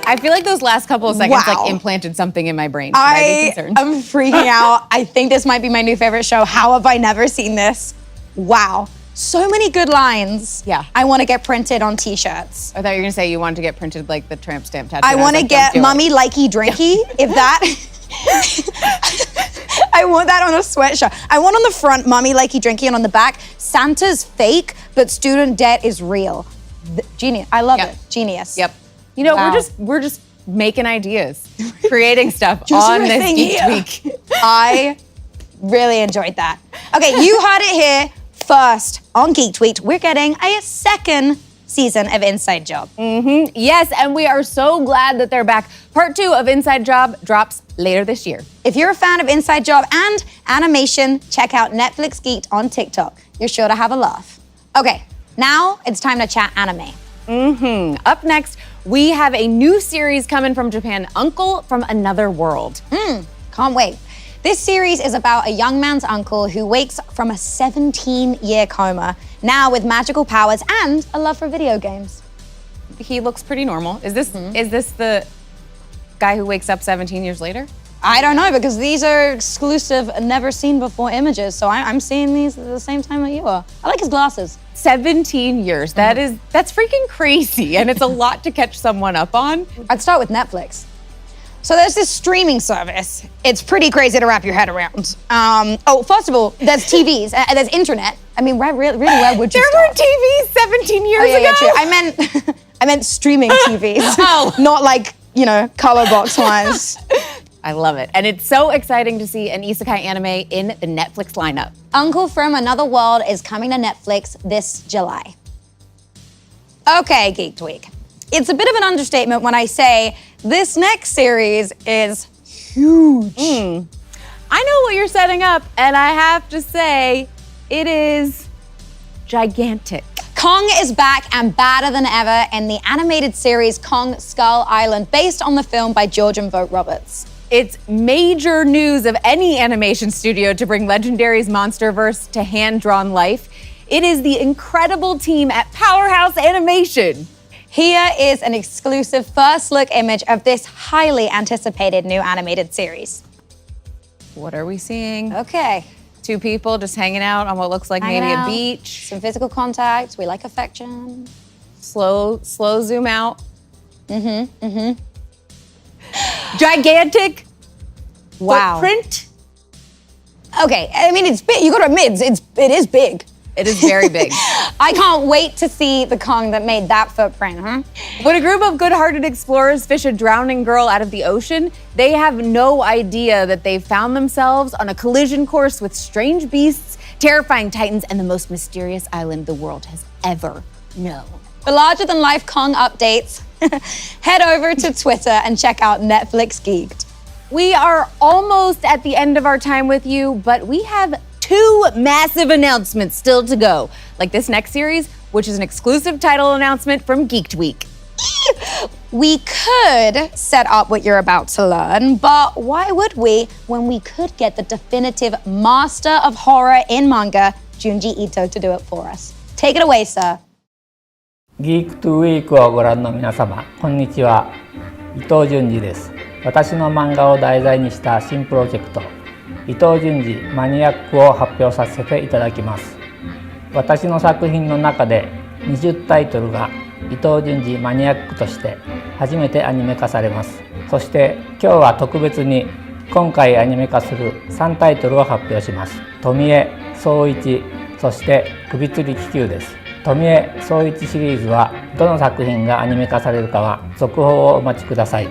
I feel like those last couple of seconds like implanted something in my brain. I am freaking out. I think this might be my new favorite show. How have I never seen this? Wow. So many good lines. Yeah. I want to get printed on t-shirts. I thought you were gonna say you wanted to get printed like the tramp stamp tattoo. I want to get Mummy Likey Drinky. If that... I want that on a sweatshirt. I want on the front Mummy Likey Drinky and on the back Santa's fake, but student debt is real. Genius. I love it. Genius. Yep. You know, we're just making ideas, creating stuff on this Geek Week. I really enjoyed that. Okay, you heard it here first on Geek Tweet. We're getting a second season of Inside Job. Yes, and we are so glad that they're back. Part 2 of Inside Job drops later this year. If you're a fan of Inside Job and animation, check out Netflix Geeked on TikTok. You're sure to have a laugh. Okay, now it's time to chat anime. Up next, we have a new series coming from Japan, Uncle from Another World. Can't wait. This series is about a young man's uncle who wakes from a 17-year coma, now with magical powers and a love for video games. He looks pretty normal. Is this the guy who wakes up 17 years later? I don't know, because these are exclusive, never seen before images, so I'm seeing these at the same time that you are. I like his glasses. 17 years, that's freaking crazy, and it's a lot to catch someone up on. I'd start with Netflix. So there's this streaming service. It's pretty crazy to wrap your head around. First of all, there's TVs, there's internet. I mean, really, where would you start? There were TVs 17 years ago? Yeah, true. I meant streaming TVs, not like, color box wise. I love it. And it's so exciting to see an isekai anime in the Netflix lineup. Uncle from Another World is coming to Netflix this July. Okay, Geeked Week. It's a bit of an understatement when I say this next series is huge. I know what you're setting up, and I have to say, it is gigantic. Kong is back and badder than ever in the animated series Kong Skull Island, based on the film by George and Vogt Roberts. It's major news of any animation studio to bring Legendary's Monsterverse to hand-drawn life. It is the incredible team at Powerhouse Animation. Here is an exclusive first look image of this highly anticipated new animated series. What are we seeing? Okay. 2 people just hanging out on what looks like maybe a beach. Some physical contact. We like affection. Slow zoom out. Gigantic. Wow. Footprint. Okay, I mean, it's big. You gotta admit, it is big. It is very big. I can't wait to see the Kong that made that footprint, When a group of good-hearted explorers fish a drowning girl out of the ocean, they have no idea that they've found themselves on a collision course with strange beasts, terrifying titans, and the most mysterious island the world has ever known. For larger-than-life Kong updates, head over to Twitter and check out Netflix Geeked. We are almost at the end of our time with you, but we have 2 massive announcements still to go, like this next series, which is an exclusive title announcement from Geeked Week. We could set up what you're about to learn, but why would we when we could get the definitive master of horror in manga, Junji Ito, to do it for us? Take it away, sir. Geeked Week をご覧の皆様、こんにちは。伊藤潤二です。私の漫画を題材にした新プロジェクト、伊藤潤二マニアックを発表させていただきます。私の作品の中で20タイトルが伊藤潤二マニアックとして初めてアニメ化されます。そして今日は特別に今回アニメ化する3タイトルを発表します。富江、宗一、そして首吊り気球です。富江、宗一シリーズはどの作品がアニメ化されるかは続報をお待ちください。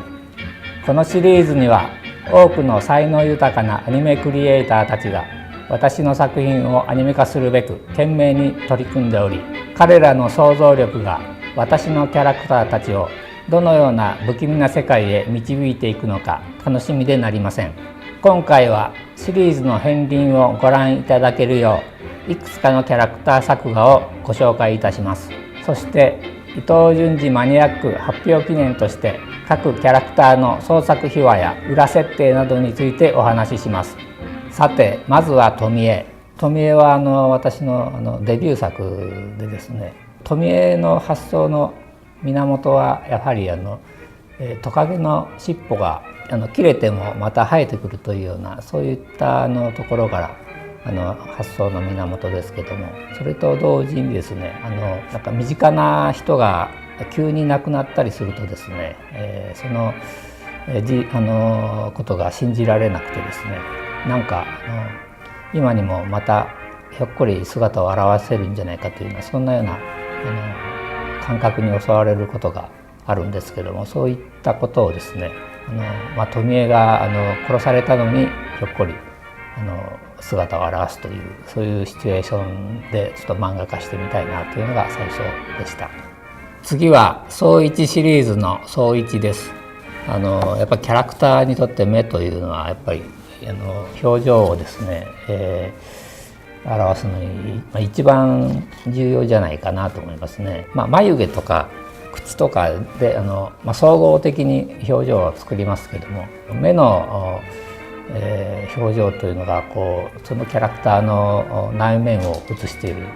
このシリーズには多くの才能豊かなアニメクリエイターたちが私の作品をアニメ化するべく懸命に取り組んでおり、彼らの想像力が私のキャラクターたちをどのような不気味な世界へ導いていくのか楽しみでなりません。今回はシリーズの片鱗をご覧いただけるよういくつかのキャラクター作画をご紹介いたします。そして伊藤潤二マニアック発表記念として各キャラクターの創作秘話や裏設定などについてお話しします。さてまずは富江。富江は私のデビュー作でですね、富江の発想の源はやはりトカゲの尻尾が切れてもまた生えてくるというようなそういったところから発想の源ですけども、それと同時にですねなんか身近な人が急に亡くなったりするとですね、そのことが信じられなくてですね、なんか今にもまたひょっこり姿を現せるんじゃないかというようなそんなような感覚に襲われることがあるんですけども、そういったことをですね富江が殺されたのにひょっこり姿を現すというそういうシチュエーションでちょっと漫画化してみたいなというのが最初でした。次は総一シリーズの総一です。やっぱりキャラクターにとって目というのはやっぱり表情をですね、表すのに一番重要じゃないかなと思いますね。眉毛とか口とかで総合的に表情を作りますけども、目の表情というのがそのキャラクターの内面を映している、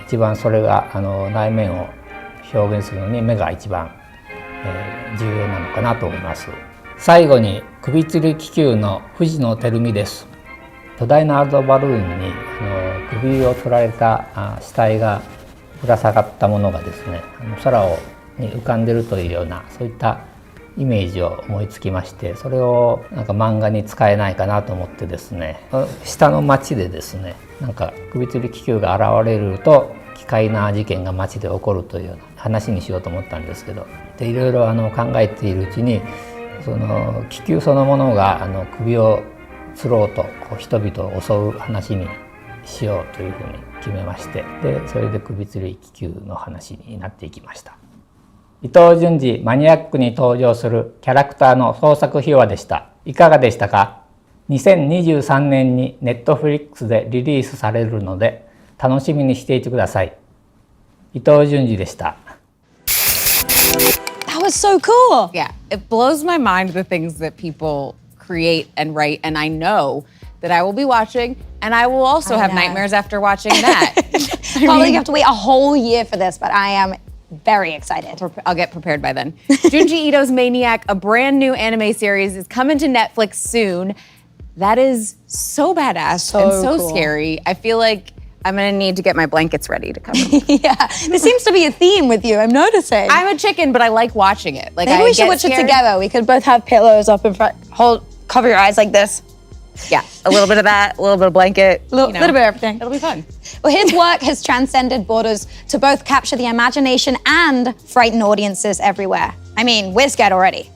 一番それが内面を表現するのに目が一番、重要なのかなと思います。最後に首吊り気球の藤野照美です。巨大なアルドバルーンに首を取られた死体がぶら下がったものがですね、空に浮かんでるというようなそういったイメージを思いつきまして、それを漫画に使えないかなと思ってですね、下の町でですね、首吊り気球が現れると奇怪な事件が町で起こるというような話にしようと思ったんですけど、でいろいろ考えているうちにその気球そのものが首を吊ろうと人々を襲う話にしようというふうに決めまして、でそれで首吊り気球の話になっていきました。伊藤潤二マニアックに登場するキャラクターの創作秘話でした。いかがでしたか？2023年に Netflix でリリースされるので楽しみにしていてください。伊藤潤二でした。That was so cool. Yeah, it blows my mind the things that people create and write, and I know that I will be watching, and I will also have nightmares after watching that. Probably you have to wait a whole year for this, but I am very excited. I'll get prepared by then. Junji Ito's Maniac, a brand new anime series, is coming to Netflix soon. That is so badass and so cool. scary. I feel like I'm gonna need to get my blankets ready to cover me. Yeah, there seems to be a theme with you, I'm noticing. I'm a chicken, but I like watching it. Like, maybe we should watch it together. We could both have pillows up in front, cover your eyes like this. Yeah, a little bit of that, a little bit of blanket. Little bit of everything. It'll be fun. Well, his work has transcended borders to both capture the imagination and frighten audiences everywhere. I mean, we're scared already.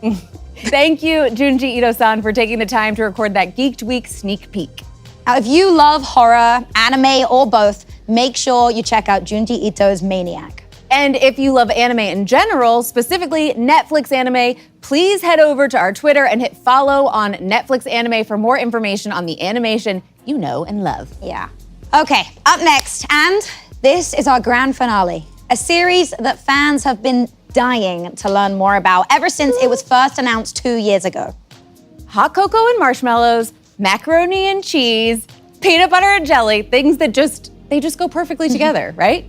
Thank you, Junji Ito-san, for taking the time to record that Geeked Week sneak peek. Now, if you love horror, anime, or both, make sure you check out Junji Ito's Maniac. And if you love anime in general, specifically Netflix anime, please head over to our Twitter and hit follow on Netflix anime for more information on the animation you know and love. Yeah. Okay, up next, and this is our grand finale, a series that fans have been dying to learn more about ever since it was first announced 2 years ago. Hot cocoa and marshmallows, macaroni and cheese, peanut butter and jelly, things that just go perfectly together, right?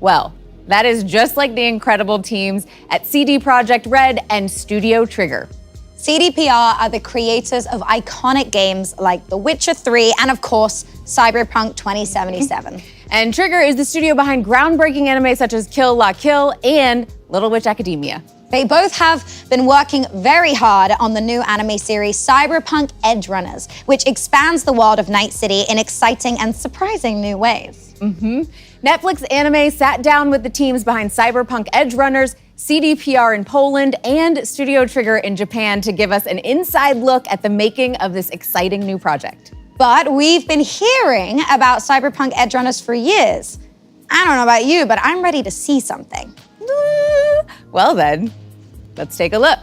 Well, that is just like the incredible teams at CD Projekt Red and Studio Trigger. CDPR are the creators of iconic games like The Witcher 3 and, of course, Cyberpunk 2077. And Trigger is the studio behind groundbreaking anime such as Kill La Kill and Little Witch Academia. They both have been working very hard on the new anime series Cyberpunk Edgerunners, which expands the world of Night City in exciting and surprising new ways. Netflix Anime sat down with the teams behind Cyberpunk Edgerunners, CDPR in Poland, and Studio Trigger in Japan to give us an inside look at the making of this exciting new project. But we've been hearing about Cyberpunk Edgerunners for years. I don't know about you, but I'm ready to see something. Well then, let's take a look.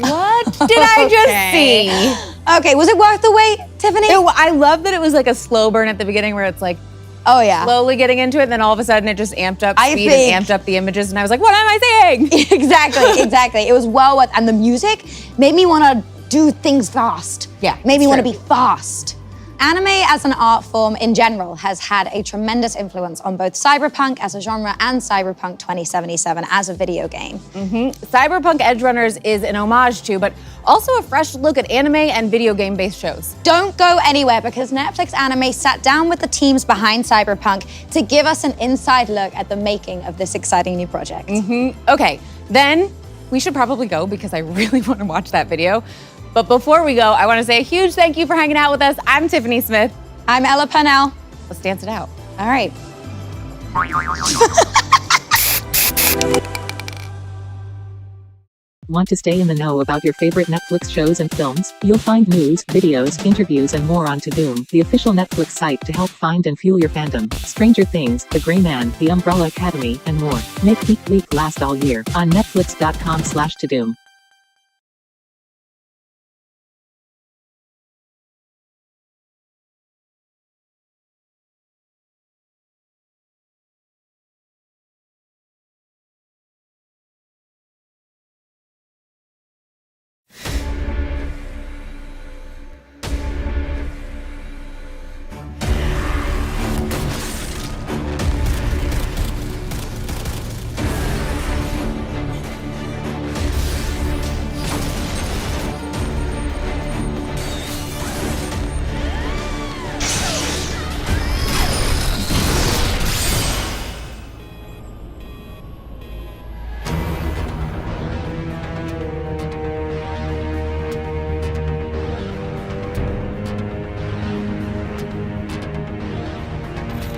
What did I just see? Okay, was it worth the wait? Tiffany? I love that it was like a slow burn at the beginning where it's like, oh yeah, slowly getting into it, and then all of a sudden it just amped up speed and amped up the images, and I was like, what am I saying? Exactly. It was well worth, and the music made me want to do things fast. Yeah, made me want to be fast. Anime as an art form in general has had a tremendous influence on both Cyberpunk as a genre and Cyberpunk 2077 as a video game. Cyberpunk Edgerunners is an homage to, but also a fresh look at anime and video game-based shows. Don't go anywhere because Netflix Anime sat down with the teams behind Cyberpunk to give us an inside look at the making of this exciting new project. Okay, then we should probably go because I really want to watch that video. But before we go, I want to say a huge thank you for hanging out with us. I'm Tiffany Smith. I'm Ella Purnell. Let's dance it out. All right. Want to stay in the know about your favorite Netflix shows and films? You'll find news, videos, interviews, and more on Tudum, the official Netflix site to help find and fuel your fandom. Stranger Things, The Gray Man, The Umbrella Academy, and more. Make Geek Week last all year on netflix.com/Tudum.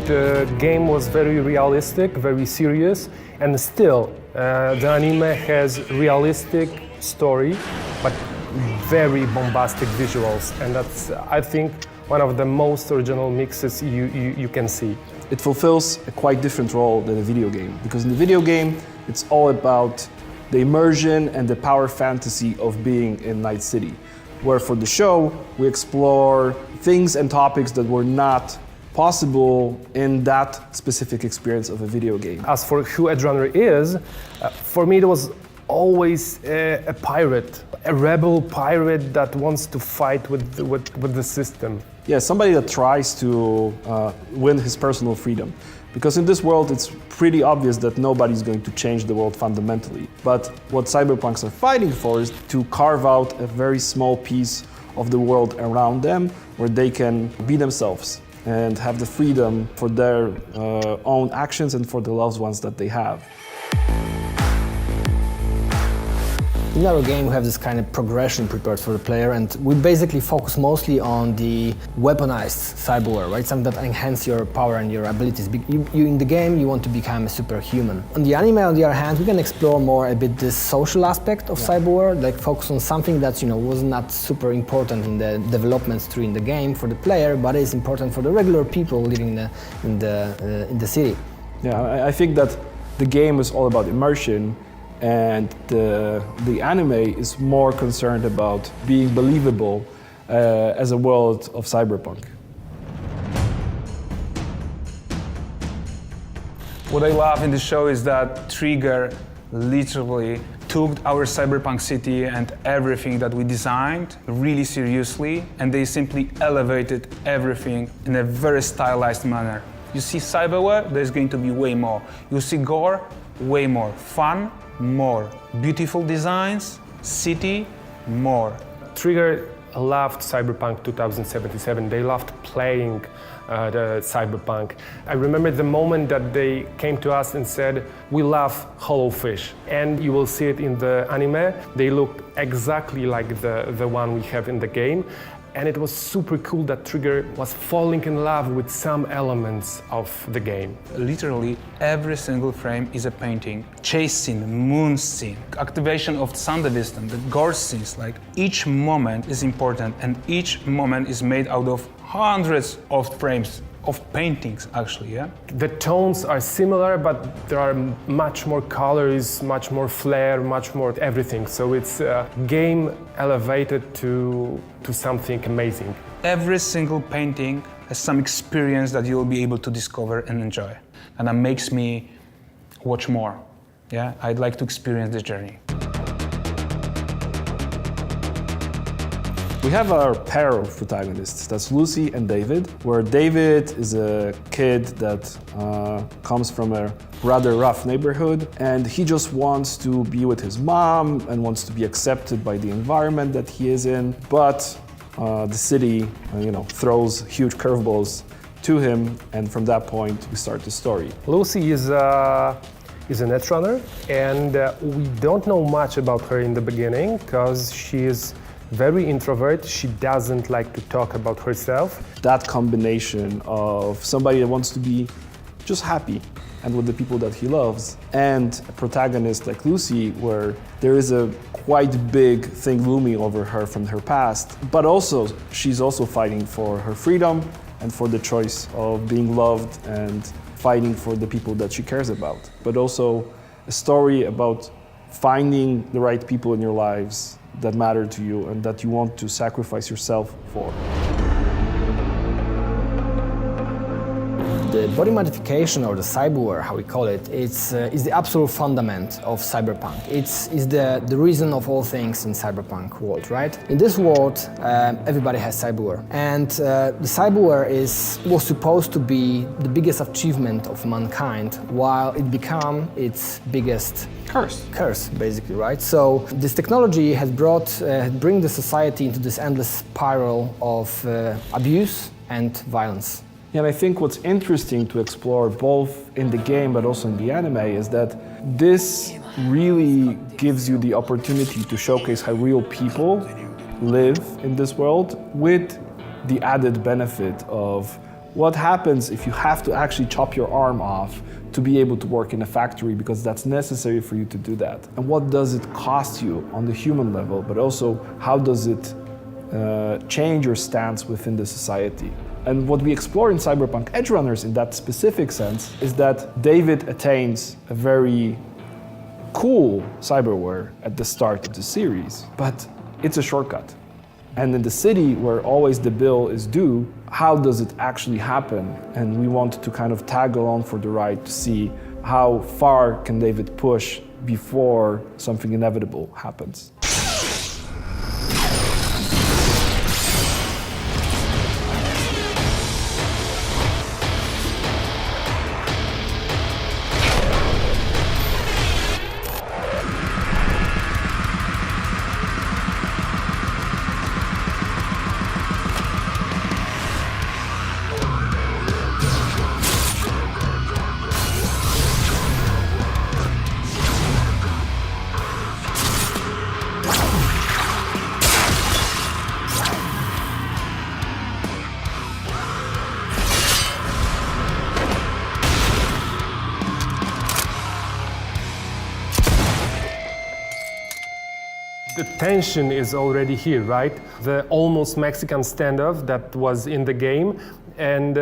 The game was very realistic, very serious, and still the anime has realistic story, but very bombastic visuals, and that's, I think, one of the most original mixes you can see. It fulfills a quite different role than a video game, because in the video game, it's all about the immersion and the power fantasy of being in Night City, where for the show, we explore things and topics that were not possible in that specific experience of a video game. As for who Edgerunner is, for me it was always a pirate, a rebel pirate that wants to fight with the system. Yeah, somebody that tries to win his personal freedom. Because in this world, it's pretty obvious that nobody's going to change the world fundamentally. But what cyberpunks are fighting for is to carve out a very small piece of the world around them where they can be themselves and have the freedom for their own actions and for the loved ones that they have. In our game, we have this kind of progression prepared for the player, and we basically focus mostly on the weaponized cyberware, right? Something that enhance your power and your abilities. You in the game, you want to become a superhuman. On the anime, on the other hand, we can explore more a bit this social aspect of cyberware, like focus on something that was not super important in the developments through in the game for the player, but is important for the regular people living in the city. Yeah, I think that the game is all about immersion. And the anime is more concerned about being believable as a world of cyberpunk. What I love in the show is that Trigger literally took our cyberpunk city and everything that we designed really seriously, and they simply elevated everything in a very stylized manner. You see cyberware, there's going to be way more. You see gore, way more. Fun, more. Beautiful designs, city, more. Trigger loved Cyberpunk 2077. They loved playing the Cyberpunk. I remember the moment that they came to us and said, we love Hollow Fish. And you will see it in the anime. They look exactly like the one we have in the game. And it was super cool that Trigger was falling in love with some elements of the game. Literally, every single frame is a painting. Chase scene, moon scene, activation of Thunder System, the gore scenes, like each moment is important and each moment is made out of hundreds of frames, of paintings actually, yeah? The tones are similar, but there are much more colors, much more flair, much more everything. So it's a game elevated to something amazing. Every single painting has some experience that you'll be able to discover and enjoy. And that makes me watch more. Yeah, I'd like to experience this journey. We have our pair of protagonists, that's Lucy and David, where David is a kid that comes from a rather rough neighborhood, and he just wants to be with his mom and wants to be accepted by the environment that he is in, but the city, throws huge curveballs to him, and from that point, we start the story. Lucy is an Edgerunner, and we don't know much about her in the beginning because she is very introvert. She doesn't like to talk about herself. That combination of somebody that wants to be just happy and with the people that he loves, and a protagonist like Lucy, where there is a quite big thing looming over her from her past, but also she's also fighting for her freedom and for the choice of being loved and fighting for the people that she cares about. But also a story about finding the right people in your lives that matter to you and that you want to sacrifice yourself for. The body modification, or the cyberware, how we call it, is the absolute fundament of cyberpunk. It's the reason of all things in cyberpunk world, right? In this world, everybody has cyberware, and the cyberware was supposed to be the biggest achievement of mankind, while it became its biggest curse, basically, right? So this technology has bring the society into this endless spiral of abuse and violence. Yeah, and I think what's interesting to explore both in the game but also in the anime is that this really gives you the opportunity to showcase how real people live in this world, with the added benefit of what happens if you have to actually chop your arm off to be able to work in a factory, because that's necessary for you to do that. And what does it cost you on the human level, but also how does it change your stance within the society? And what we explore in Cyberpunk Edgerunners in that specific sense is that David attains a very cool cyberware at the start of the series, but it's a shortcut. And in the city where always the bill is due, how does it actually happen? And we want to kind of tag along for the ride to see how far can David push before something inevitable happens. The tension is already here, right? The almost Mexican standoff that was in the game, and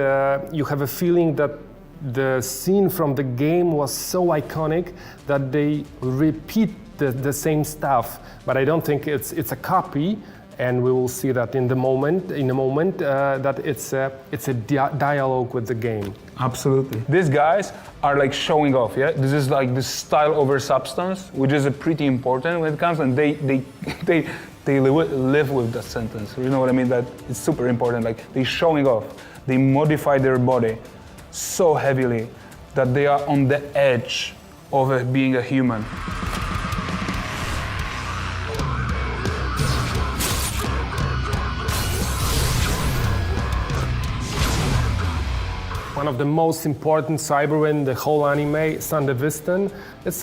you have a feeling that the scene from the game was so iconic that they repeat the same stuff. But I don't think it's a copy, and we will see that in a moment that it's a dialogue with the game. Absolutely. These guys are like showing off, yeah? This is like this style over substance, which is pretty important when it comes, and they live with that sentence. You know what I mean? That it's super important. Like, they're showing off. They modify their body so heavily that they are on the edge of being a human. One of the most important cyberware in the whole anime, Sandevistan.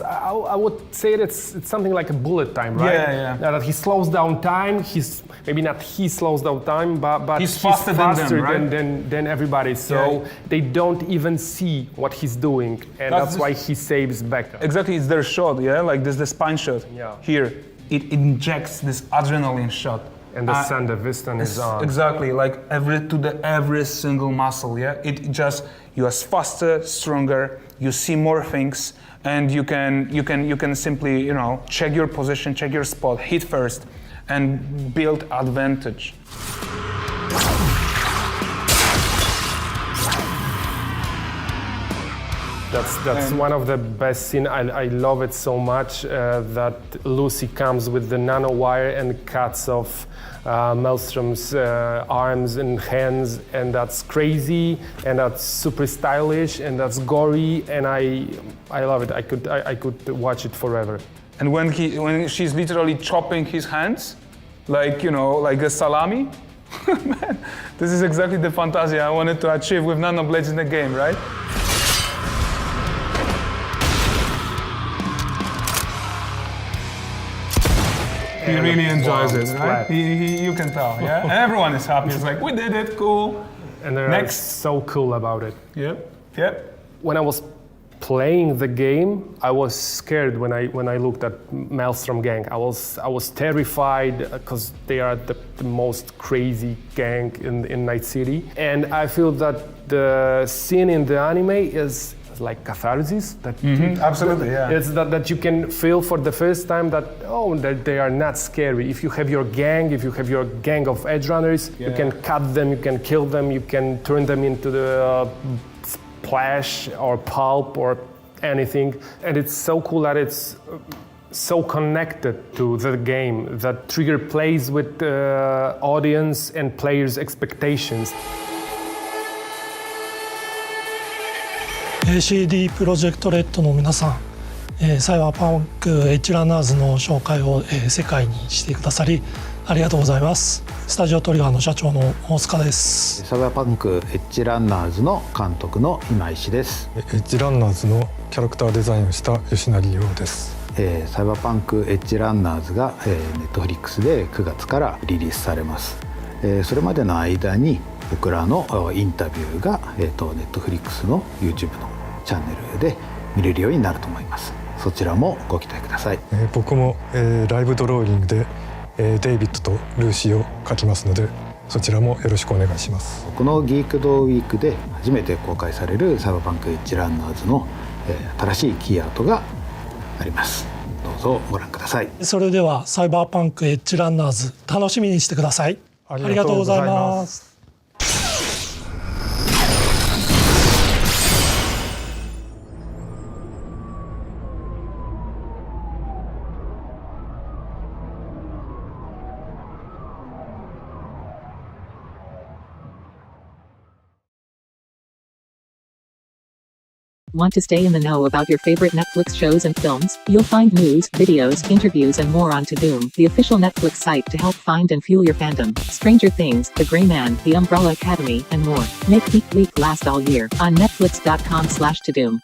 I would say it's something like a bullet time, right? Yeah. That he slows down time. Maybe not he slows down time, but he's faster than them, right? than everybody. So they don't even see what he's doing, and that's why he saves Becca. Exactly, it's their shot, yeah? Like this, the spine shot. Yeah. Here, it injects this adrenaline shot. And the Sandevistan is on. Exactly, like every single muscle, yeah? You are faster, stronger, you see more things, and you can simply, check your position, check your spot, hit first, and build advantage. That's one of the best scenes. I love it so much that Lucy comes with the nanowire and cuts off Maelstrom's arms and hands, and that's crazy, and that's super stylish, and that's gory, and I love it. I could watch it forever. And when she's literally chopping his hands, like like a salami, man, this is exactly the fantasy I wanted to achieve with nanoblades in the game, right? He really enjoys it, right? You can tell, yeah? And everyone is happy. It's like, we did it, cool. And they're so cool about it. Yep. When I was playing the game, I was scared when I looked at Maelstrom gang. I was terrified because they are the most crazy gang in Night City. And I feel that the scene in the anime is like catharsis. Absolutely, yeah. It's that you can feel for the first time that they are not scary. If you have your gang of Edgerunners, you can cut them, you can kill them, you can turn them into the splash or pulp or anything. And it's so cool that it's so connected to the game, that Trigger plays with the audience and players' expectations. CD プロジェクトレッドの皆さん、サイバーパンクエッジランナーズの紹介を、世界にしてくださりありがとうございます。スタジオトリガーの社長の大塚です。サイバーパンクエッジランナーズの監督の今石です。エッジランナーズのキャラクターデザインをした吉成亮です。サイバーパンクエッジランナーズが、Netflix で9月からリリースされます。それまでの間に僕らのインタビューが、Netflix の YouTube のチャンネルで見れるようになると思います。そちらもご期待ください。僕も、ライブドローイングで、デイビッドとルーシーを描きますので、そちらもよろしくお願いします。このギークドウィークで初めて公開されるサイバーパンクエッジランナーズの、新しいキーアートがあります。どうぞご覧ください。それではサイバーパンクエッジランナーズ楽しみにしてください。ありがとうございます。Want to stay in the know about your favorite Netflix shows and films? You'll find news, videos, interviews, and more on Doom, the official Netflix site to help find and fuel your fandom. Stranger Things, The Gray Man, The Umbrella Academy, and more. Make Geek Week last all year on netflix.com/Doom.